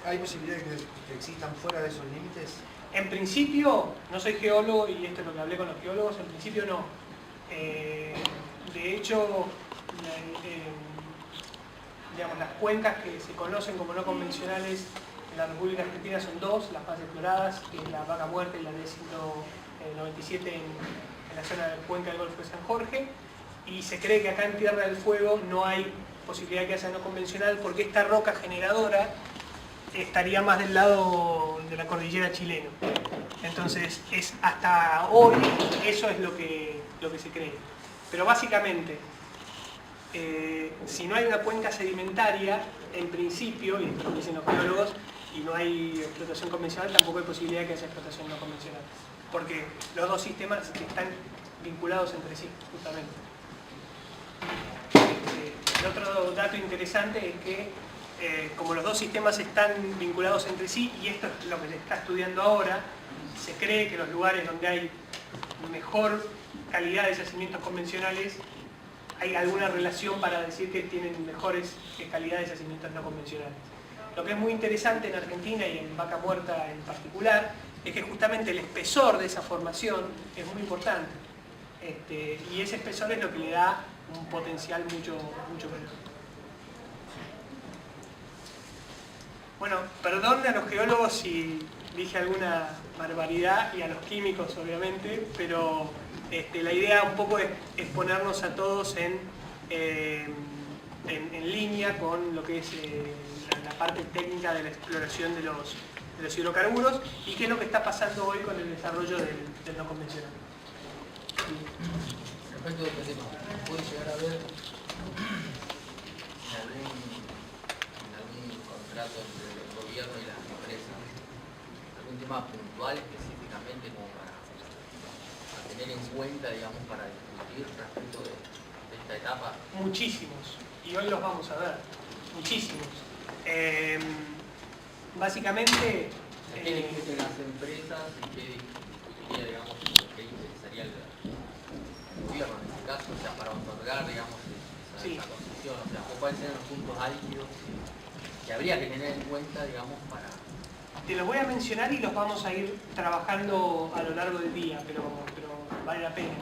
¿Hay posibilidades que existan fuera de esos límites? En principio, no soy geólogo y esto es lo que hablé con los geólogos, en principio no. De hecho, digamos, las cuencas que se conocen como no convencionales en la República Argentina son dos, las más exploradas, que es la Vaca Muerta y la D197 en la zona de Cuenca del Golfo de San Jorge, y se cree que acá en Tierra del Fuego no hay posibilidad de que haya no convencional porque esta roca generadora estaría más del lado de la cordillera chilena. Entonces, hasta hoy eso es lo que se cree. Pero básicamente, si no hay una cuenca sedimentaria, en principio, y esto lo dicen los geólogos, y no hay explotación convencional, tampoco hay posibilidad de que haya explotación no convencional. Porque los dos sistemas están vinculados entre sí, justamente. El otro dato interesante es que como los dos sistemas están vinculados entre sí, y esto es lo que se está estudiando ahora, se cree que los lugares donde hay mejor calidad de yacimientos convencionales, hay alguna relación para decir que tienen mejores calidad de yacimientos no convencionales. Lo que es muy interesante en Argentina y en Vaca Muerta en particular, es que justamente el espesor de esa formación es muy importante. Y ese espesor es lo que le da un potencial mucho mayor. Bueno, perdón a los geólogos si dije alguna barbaridad, y a los químicos obviamente, pero la idea un poco es ponernos a todos en línea con lo que es la parte técnica de la exploración de los hidrocarburos y qué es lo que está pasando hoy con el desarrollo del no convencional. Respecto a este tema, ¿puede llegar a ver en algún contrato entre el gobierno y las empresas algún tema puntual específicamente como para tener en cuenta, digamos, para discutir respecto de esta etapa? Muchísimos, y hoy los vamos a ver, muchísimos. Básicamente... ¿Qué discuten las empresas y qué discutiría, digamos, qué interesaría el gobierno en este caso, o sea, para otorgar, digamos, esa concesión? O sea, ¿cuáles serían los puntos álgidos que habría que tener en cuenta, digamos, para...? Te los voy a mencionar y los vamos a ir trabajando a lo largo del día, pero vale la pena.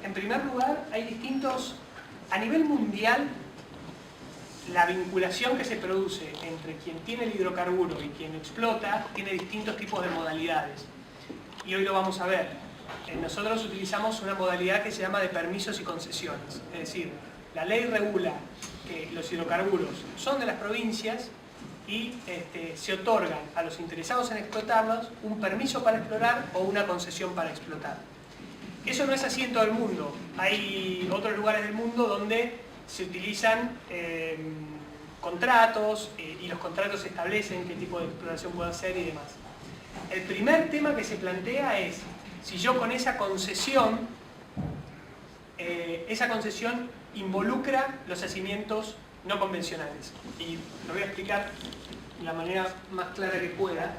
En primer lugar, hay distintos... A nivel mundial, la vinculación que se produce entre quien tiene el hidrocarburo y quien explota tiene distintos tipos de modalidades. Y hoy lo vamos a ver. Nosotros utilizamos una modalidad que se llama de permisos y concesiones. Es decir, la ley regula que los hidrocarburos son de las provincias y se otorgan a los interesados en explotarlos un permiso para explorar o una concesión para explotar. Eso no es así en todo el mundo. Hay otros lugares del mundo donde se utilizan contratos y los contratos establecen qué tipo de exploración puede hacer y demás. El primer tema que se plantea es si yo con esa concesión involucra los yacimientos no convencionales. Y lo voy a explicar de la manera más clara que pueda.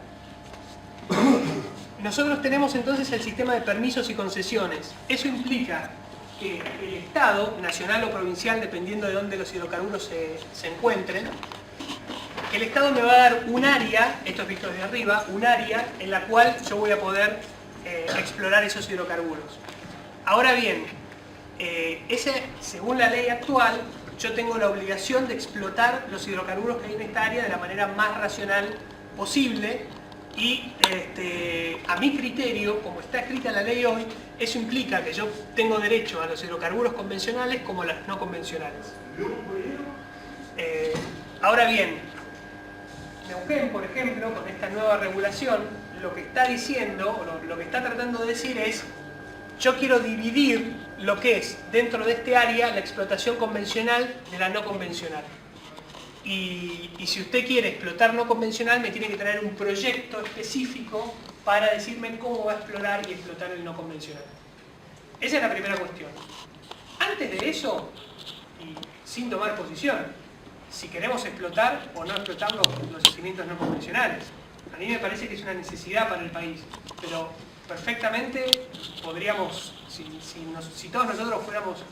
Nosotros tenemos entonces el sistema de permisos y concesiones. Eso implica que el Estado, nacional o provincial, dependiendo de dónde los hidrocarburos se encuentren, que el Estado me va a dar un área, esto es visto desde arriba, un área en la cual yo voy a poder explorar esos hidrocarburos. Ahora bien, según la ley actual, yo tengo la obligación de explotar los hidrocarburos que hay en esta área de la manera más racional posible y a mi criterio, como está escrita la ley hoy, eso implica que yo tengo derecho a los hidrocarburos convencionales como a los no convencionales. Ahora bien, Neuquén, por ejemplo, con esta nueva regulación, lo que está diciendo, o lo que está tratando de decir es, yo quiero dividir lo que es, dentro de este área, la explotación convencional de la no convencional. Y si usted quiere explotar no convencional, me tiene que traer un proyecto específico para decirme cómo va a explorar y explotar el no convencional. Esa es la primera cuestión. Antes de eso, y sin tomar posición, si queremos explotar o no explotar los yacimientos no convencionales. A mí me parece que es una necesidad para el país, pero perfectamente podríamos, si todos nosotros fuéramos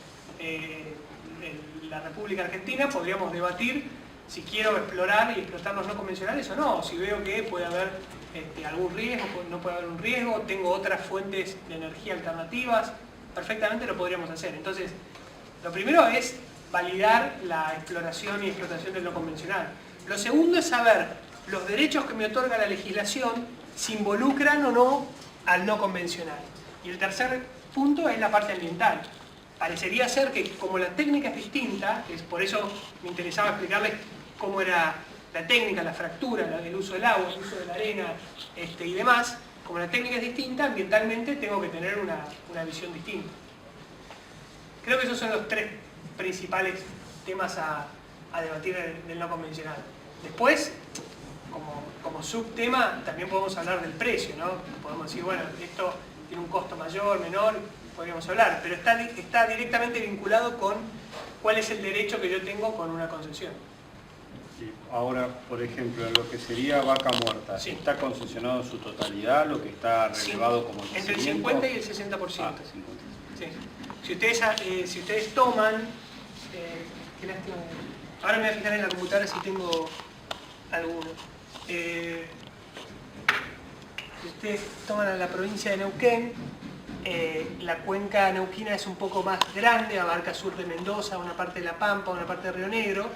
la República Argentina, podríamos debatir si quiero explorar y explotar los no convencionales o no, si veo que puede haber algún riesgo, no puede haber un riesgo, tengo otras fuentes de energía alternativas, perfectamente lo podríamos hacer. Entonces, lo primero es validar la exploración y explotación del no convencional. Lo segundo es saber los derechos que me otorga la legislación, si involucran o no al no convencional. Y el tercer punto es la parte ambiental. Parecería ser que como la técnica es distinta, es por eso me interesaba explicarles cómo era la técnica, la fractura, el uso del agua, el uso de la arena y demás, como la técnica es distinta, ambientalmente tengo que tener una visión distinta. Creo que esos son los tres principales temas a debatir del no convencional. Después, como subtema, también podemos hablar del precio, ¿no? Podemos decir, bueno, esto tiene un costo mayor, menor, podríamos hablar, pero está directamente vinculado con cuál es el derecho que yo tengo con una concesión. Sí. Ahora, por ejemplo, en lo que sería Vaca Muerta, Sí. ¿está concesionado en su totalidad lo que está relevado como Entre el yacimiento? 50 y el 60%. Ah, 50. Sí. Si ustedes toman, qué lástima. Ahora me voy a fijar en la computadora si tengo alguno. Si ustedes toman a la provincia de Neuquén, la cuenca neuquina es un poco más grande, abarca sur de Mendoza, una parte de La Pampa, una parte de Río Negro,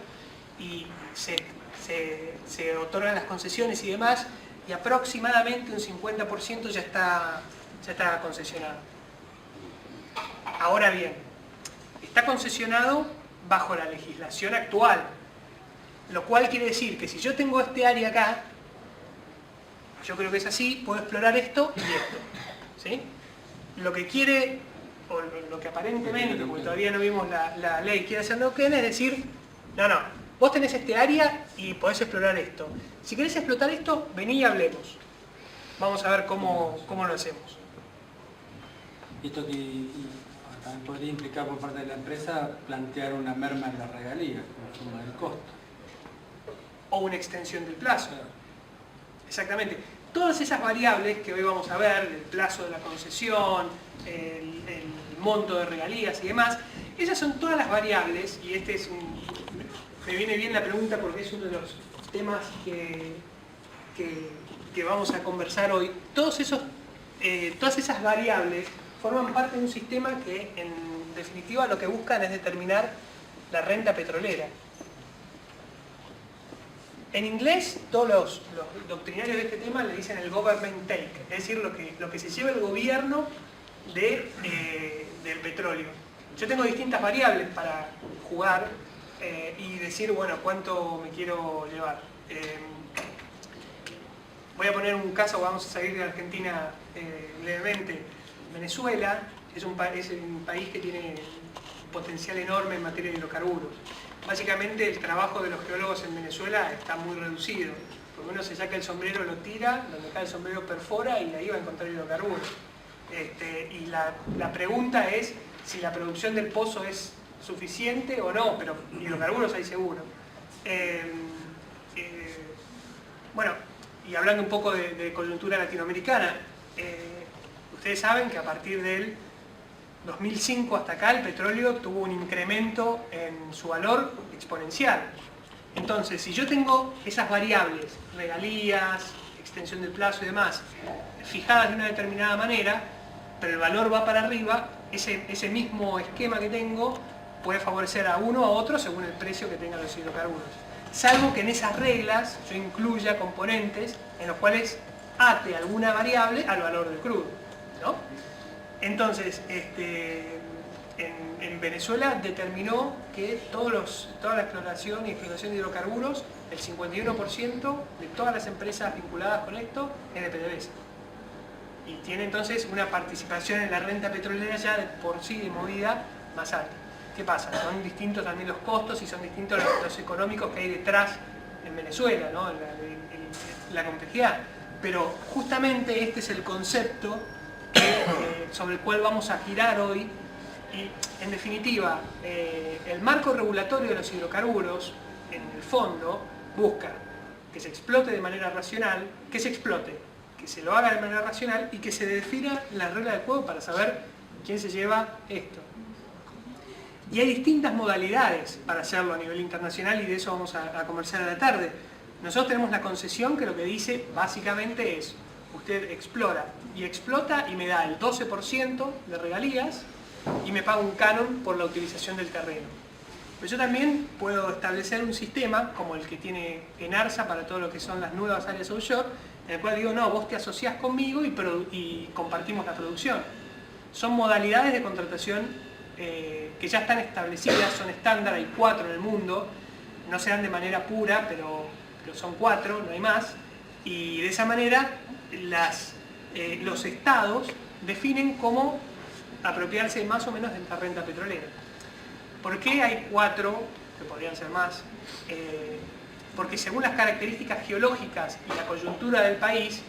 y se otorgan las concesiones y demás, y aproximadamente un 50% ya está concesionado. Ahora bien, está concesionado bajo la legislación actual, lo cual quiere decir que si yo tengo este área acá, yo creo que es así, puedo explorar esto y esto, ¿sí? Lo que quiere, o lo que aparentemente, porque todavía no vimos la ley, quiere hacer Neuquén, es decir, no, vos tenés este área y podés explorar esto. Si querés explotar esto, vení y hablemos. Vamos a ver cómo lo hacemos. Y esto también podría implicar por parte de la empresa plantear una merma en las regalías, como suma del costo. O una extensión del plazo. Exactamente. Todas esas variables que hoy vamos a ver, el plazo de la concesión, el monto de regalías y demás, esas son todas las variables, y me viene bien la pregunta porque es uno de los temas que vamos a conversar hoy. Todas esas variables forman parte de un sistema que en definitiva lo que buscan es determinar la renta petrolera. En inglés, todos los doctrinarios de este tema le dicen el government take, es decir, lo que se lleva el gobierno del petróleo. Yo tengo distintas variables para jugar y decir, bueno, cuánto me quiero llevar. Voy a poner un caso, vamos a salir de Argentina levemente. Venezuela es un país que tiene un potencial enorme en materia de hidrocarburos. Básicamente el trabajo de los geólogos en Venezuela está muy reducido. Por lo menos se saca el sombrero, lo tira, donde cae el sombrero perfora y ahí va a encontrar hidrocarburos. Y la pregunta es si la producción del pozo es suficiente o no, pero hidrocarburos hay seguro. Bueno, y hablando un poco de coyuntura latinoamericana, ustedes saben que a partir del 2005 hasta acá el petróleo tuvo un incremento en su valor exponencial. Entonces, si yo tengo esas variables, regalías, extensión del plazo y demás, fijadas de una determinada manera, pero el valor va para arriba, ese mismo esquema que tengo puede favorecer a uno o a otro según el precio que tengan los hidrocarburos. Salvo que en esas reglas yo incluya componentes en los cuales ate alguna variable al valor del crudo, ¿no? Entonces, en Venezuela determinó que toda la exploración y explotación de hidrocarburos, el 51% de todas las empresas vinculadas con esto es de PDVSA. Y tiene entonces una participación en la renta petrolera ya de por sí de movida más alta. ¿Qué pasa? Son distintos también los costos y son distintos los económicos que hay detrás en Venezuela, ¿no? La complejidad. Pero justamente este es el concepto sobre el cual vamos a girar hoy. Y en definitiva, el marco regulatorio de los hidrocarburos, en el fondo, busca que se explote de manera racional, que se lo haga de manera racional y que se defina la regla del juego para saber quién se lleva esto. Y hay distintas modalidades para hacerlo a nivel internacional y de eso vamos a conversar a la tarde. Nosotros tenemos la concesión que lo que dice básicamente es, usted explora y explota y me da el 12% de regalías y me paga un canon por la utilización del terreno. Pero yo también puedo establecer un sistema como el que tiene ENARSA para todo lo que son las nuevas áreas offshore, en el cual digo, no, vos te asociás conmigo y compartimos la producción. Son modalidades de contratación que ya están establecidas, son estándar, hay 4 en el mundo, no se dan de manera pura, pero son 4, no hay más, y de esa manera los estados definen cómo apropiarse más o menos de esta renta petrolera. ¿Por qué hay 4, que podrían ser más? Porque según las características geológicas y la coyuntura del país,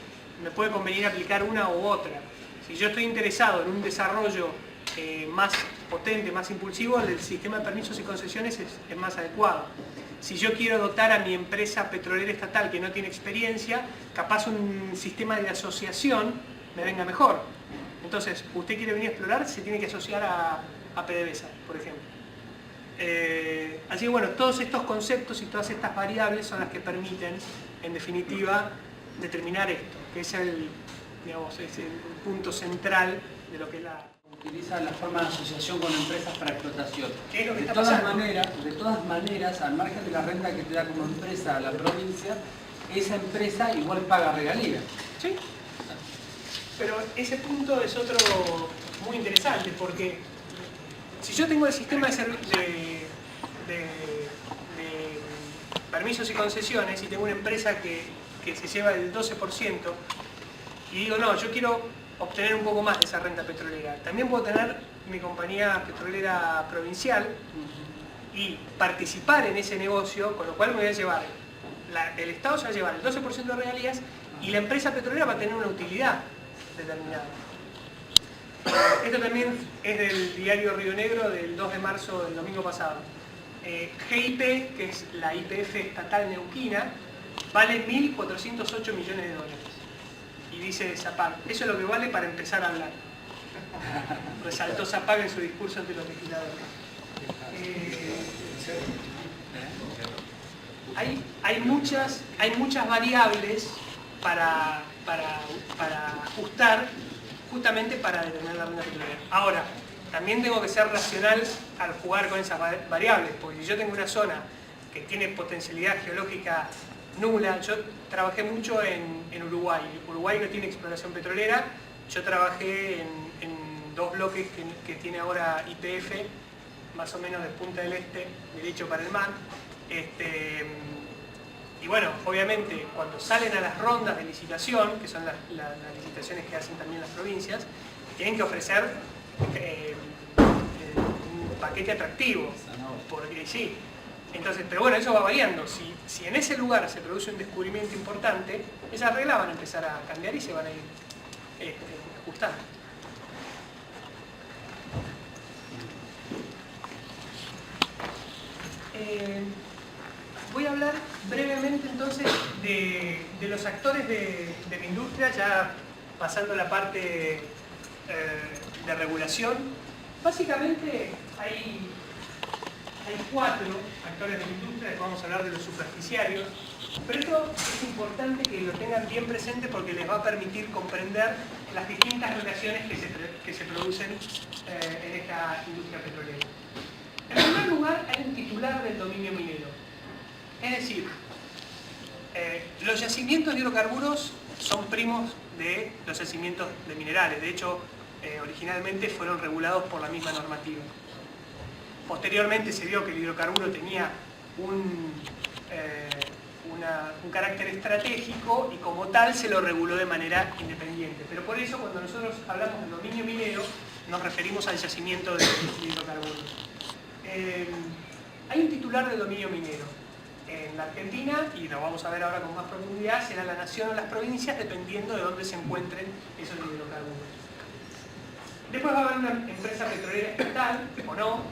me puede convenir aplicar una u otra. Si yo estoy interesado en un desarrollo más potente, más impulsivo, el sistema de permisos y concesiones es más adecuado. si yo quiero dotar a mi empresa petrolera estatal que no tiene experiencia, capaz un sistema de asociación me venga mejor. Entonces, usted quiere venir a explorar, se tiene que asociar a PDVSA, por ejemplo. Así que bueno, todos estos conceptos y todas estas variables son las que permiten, en definitiva, determinar esto, que es el punto central de lo que es la... Utiliza la forma de asociación con empresas para explotación. ¿Qué es lo que De está todas pasando? maneras, al margen de la renta que te da como empresa a la provincia, esa empresa igual paga regalías. Sí, pero ese punto es otro muy interesante, porque si yo tengo el sistema de permisos y concesiones y tengo una empresa que se lleva el 12% y digo, no, yo quiero obtener un poco más de esa renta petrolera, también puedo tener mi compañía petrolera provincial y participar en ese negocio, con lo cual me voy a llevar, el Estado se va a llevar el 12% de regalías y la empresa petrolera va a tener una utilidad determinada. Esto también es del diario Río Negro del 2 de marzo del domingo pasado. GIP, que es la YPF estatal neuquina, vale 1.408 millones de dólares. Y dice Zapag, eso es lo que vale para empezar a hablar. Resaltó Zapag en su discurso ante los legisladores. Hay muchas variables para ajustar, justamente para determinar la renta petrolera. Ahora, también tengo que ser racional al jugar con esas variables, porque si yo tengo una zona que tiene potencialidad geológica nula, yo trabajé mucho en Uruguay. Uruguay no tiene exploración petrolera, yo trabajé en 2 bloques que tiene ahora YPF, más o menos de Punta del Este, derecho para el mar. Y bueno, obviamente, cuando salen a las rondas de licitación, que son las licitaciones que hacen también las provincias, tienen que ofrecer un paquete atractivo, porque sí. Entonces, pero bueno, eso va variando. Si en ese lugar se produce un descubrimiento importante, esas reglas van a empezar a cambiar y se van a ir ajustando. Voy a hablar brevemente entonces de los actores de la industria, ya pasando a la parte de regulación. Básicamente hay 4 actores de la industria, después vamos a hablar de los superficiarios, pero esto es importante que lo tengan bien presente porque les va a permitir comprender las distintas relaciones que se producen en esta industria petrolera. En primer lugar, hay un titular del dominio minero. Es decir, los yacimientos de hidrocarburos son primos de los yacimientos de minerales. De hecho, originalmente fueron regulados por la misma normativa. Posteriormente se vio que el hidrocarburo tenía un carácter estratégico y como tal se lo reguló de manera independiente. Pero por eso cuando nosotros hablamos del dominio minero nos referimos al yacimiento de hidrocarburos. Hay un titular del dominio minero. En la Argentina, y lo vamos a ver ahora con más profundidad, será la nación o las provincias dependiendo de dónde se encuentren esos hidrocarburos. Después va a haber una empresa petrolera estatal, o no,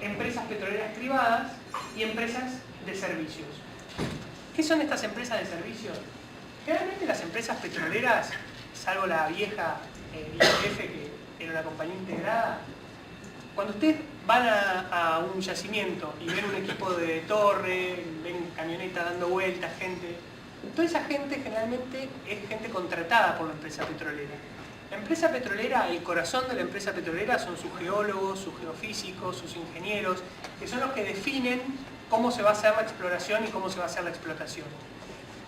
empresas petroleras privadas y empresas de servicios. ¿Qué son estas empresas de servicios? Generalmente las empresas petroleras, salvo la vieja YPF, que era una compañía integrada, cuando ustedes van a un yacimiento y ven un equipo de torre, ven camioneta dando vueltas, gente, toda esa gente generalmente es gente contratada por la empresa petrolera. La empresa petrolera, el corazón de la empresa petrolera son sus geólogos, sus geofísicos, sus ingenieros, que son los que definen cómo se va a hacer la exploración y cómo se va a hacer la explotación.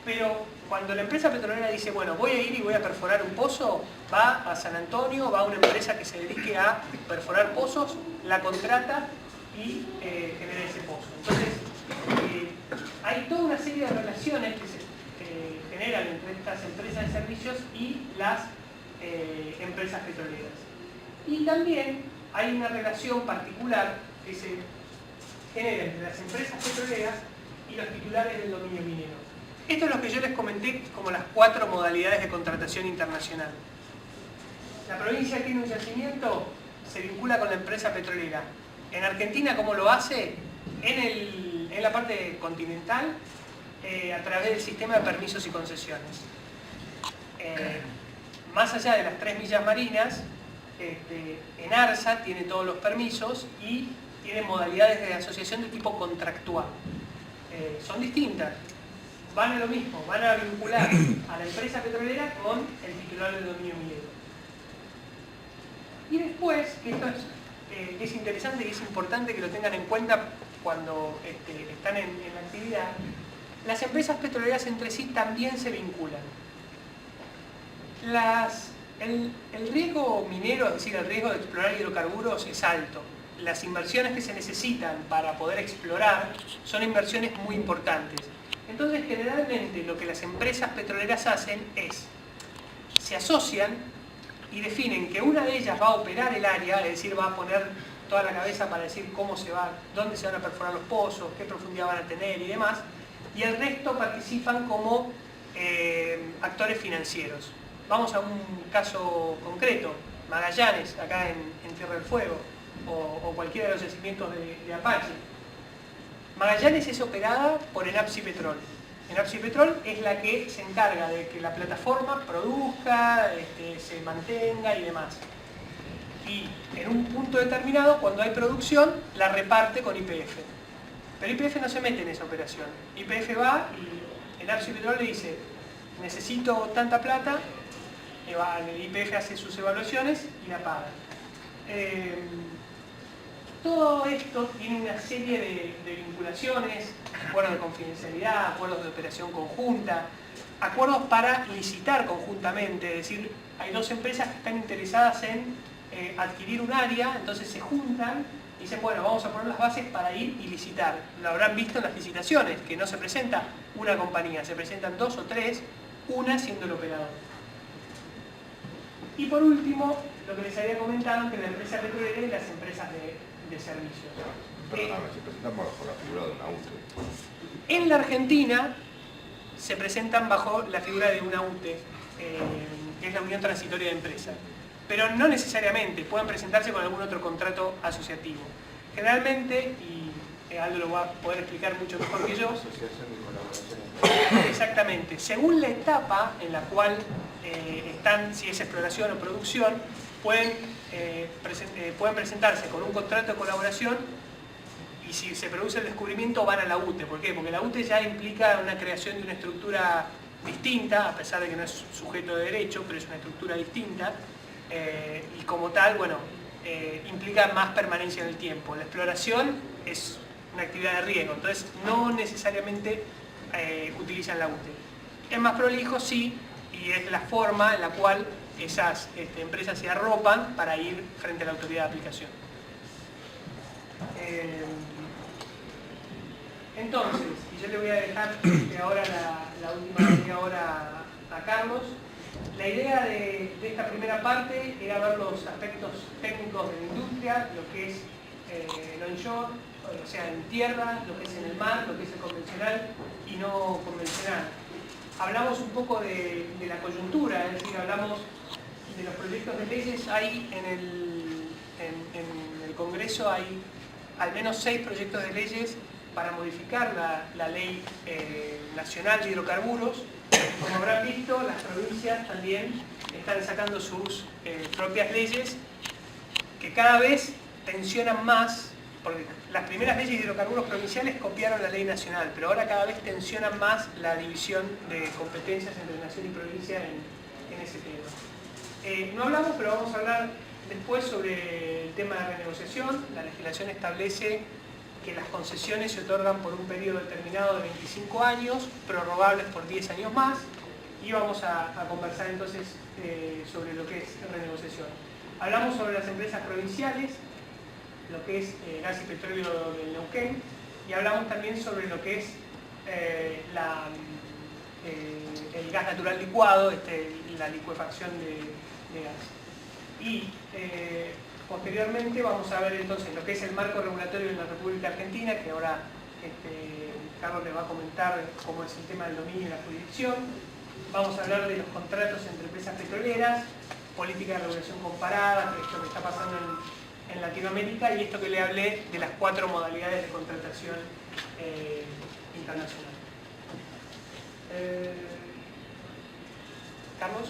Pero cuando la empresa petrolera dice, bueno, voy a ir y voy a perforar un pozo, va a San Antonio, va a una empresa que se dedique a perforar pozos, la contrata y genera ese pozo. Entonces, hay toda una serie de relaciones que se generan entre estas empresas de servicios y las empresas petroleras. Y también hay una relación particular que se genera entre las empresas petroleras y los titulares del dominio minero. Esto es lo que yo les comenté como las 4 modalidades de contratación internacional. La provincia tiene un yacimiento, se vincula con la empresa petrolera. En Argentina, ¿cómo lo hace? En en la parte continental a través del sistema de permisos y concesiones. Más allá de las 3 millas marinas, ENARSA tiene todos los permisos y tiene modalidades de asociación de tipo contractual. Son distintas, van a lo mismo, van a vincular a la empresa petrolera con el titular del dominio minero. Y después, que esto es interesante y es importante que lo tengan en cuenta cuando están en la actividad, las empresas petroleras entre sí también se vinculan. El riesgo minero, es decir, el riesgo de explorar hidrocarburos es alto. Las inversiones que se necesitan para poder explorar son inversiones muy importantes. Entonces, generalmente lo que las empresas petroleras hacen es, se asocian y definen que una de ellas va a operar el área, es decir, va a poner toda la cabeza para decir cómo se va, dónde se van a perforar los pozos, qué profundidad van a tener y demás, y el resto participan como actores financieros. Vamos a un caso concreto, Magallanes, acá en Tierra del Fuego, o cualquiera de los yacimientos de Apache. Magallanes es operada por Enapsi Petrol. Enapsi Petrol es la que se encarga de que la plataforma produzca, se mantenga y demás. Y en un punto determinado, cuando hay producción, la reparte con YPF. Pero YPF no se mete en esa operación. YPF va y Enapsi Petrol le dice, necesito tanta plata, YPF hace sus evaluaciones y la paga. Todo esto tiene una serie de vinculaciones, acuerdos de confidencialidad, acuerdos de operación conjunta, acuerdos para licitar conjuntamente, es decir, hay 2 empresas que están interesadas en adquirir un área, entonces se juntan y dicen, bueno, vamos a poner las bases para ir y licitar. Lo habrán visto en las licitaciones, que no se presenta una compañía, se presentan 2 o 3, una siendo el operador. Y por último, lo que les había comentado entre la empresa petrolera y las empresas de servicios. Perdóname, se presentan bajo la figura de una UTE. En la Argentina se presentan bajo la figura de una UTE, que es la Unión Transitoria de Empresas. Pero no necesariamente, pueden presentarse con algún otro contrato asociativo. Generalmente, y Aldo lo va a poder explicar mucho mejor que yo, exactamente, según la etapa en la cual están, si es exploración o producción, pueden presentarse con un contrato de colaboración y si se produce el descubrimiento van a la UTE. ¿Por qué? Porque la UTE ya implica una creación de una estructura distinta, a pesar de que no es sujeto de derecho, pero es una estructura distinta y como tal, bueno, implica más permanencia en el tiempo. La exploración es una actividad de riesgo, entonces no necesariamente utilizan la UTE. Es más prolijo, sí, y es la forma en la cual esas empresas se arropan para ir frente a la autoridad de aplicación. Entonces, y yo le voy a dejar ahora la última media hora a Carlos. La idea de esta primera parte era ver los aspectos técnicos de la industria, lo que es el onshore, o sea, en tierra, lo que es en el mar, lo que es el convencional y no convencional. Hablamos un poco de la coyuntura, es decir, hablamos de los proyectos de leyes. Hay en el Congreso hay al menos 6 proyectos de leyes para modificar la ley nacional de hidrocarburos. Como habrán visto, las provincias también están sacando sus propias leyes que cada vez tensionan más, porque las primeras leyes de hidrocarburos provinciales copiaron la ley nacional, pero ahora cada vez tensionan más la división de competencias entre nación y provincia en ese tema. No hablamos, pero vamos a hablar después sobre el tema de renegociación. La legislación establece que las concesiones se otorgan por un periodo determinado de 25 años, prorrogables por 10 años más, y vamos a conversar entonces sobre lo que es renegociación. Hablamos sobre las empresas provinciales, lo que es gas y petróleo del Neuquén, y hablamos también sobre lo que es el gas natural licuado, la licuefacción de gas. Y posteriormente vamos a ver entonces lo que es el marco regulatorio en la República Argentina, que ahora Carlos le va a comentar cómo es el tema del dominio y la jurisdicción. Vamos a hablar de los contratos entre empresas petroleras, política de regulación comparada, que esto que está pasando en Latinoamérica, y esto que le hablé de las 4 modalidades de contratación internacional. Carlos.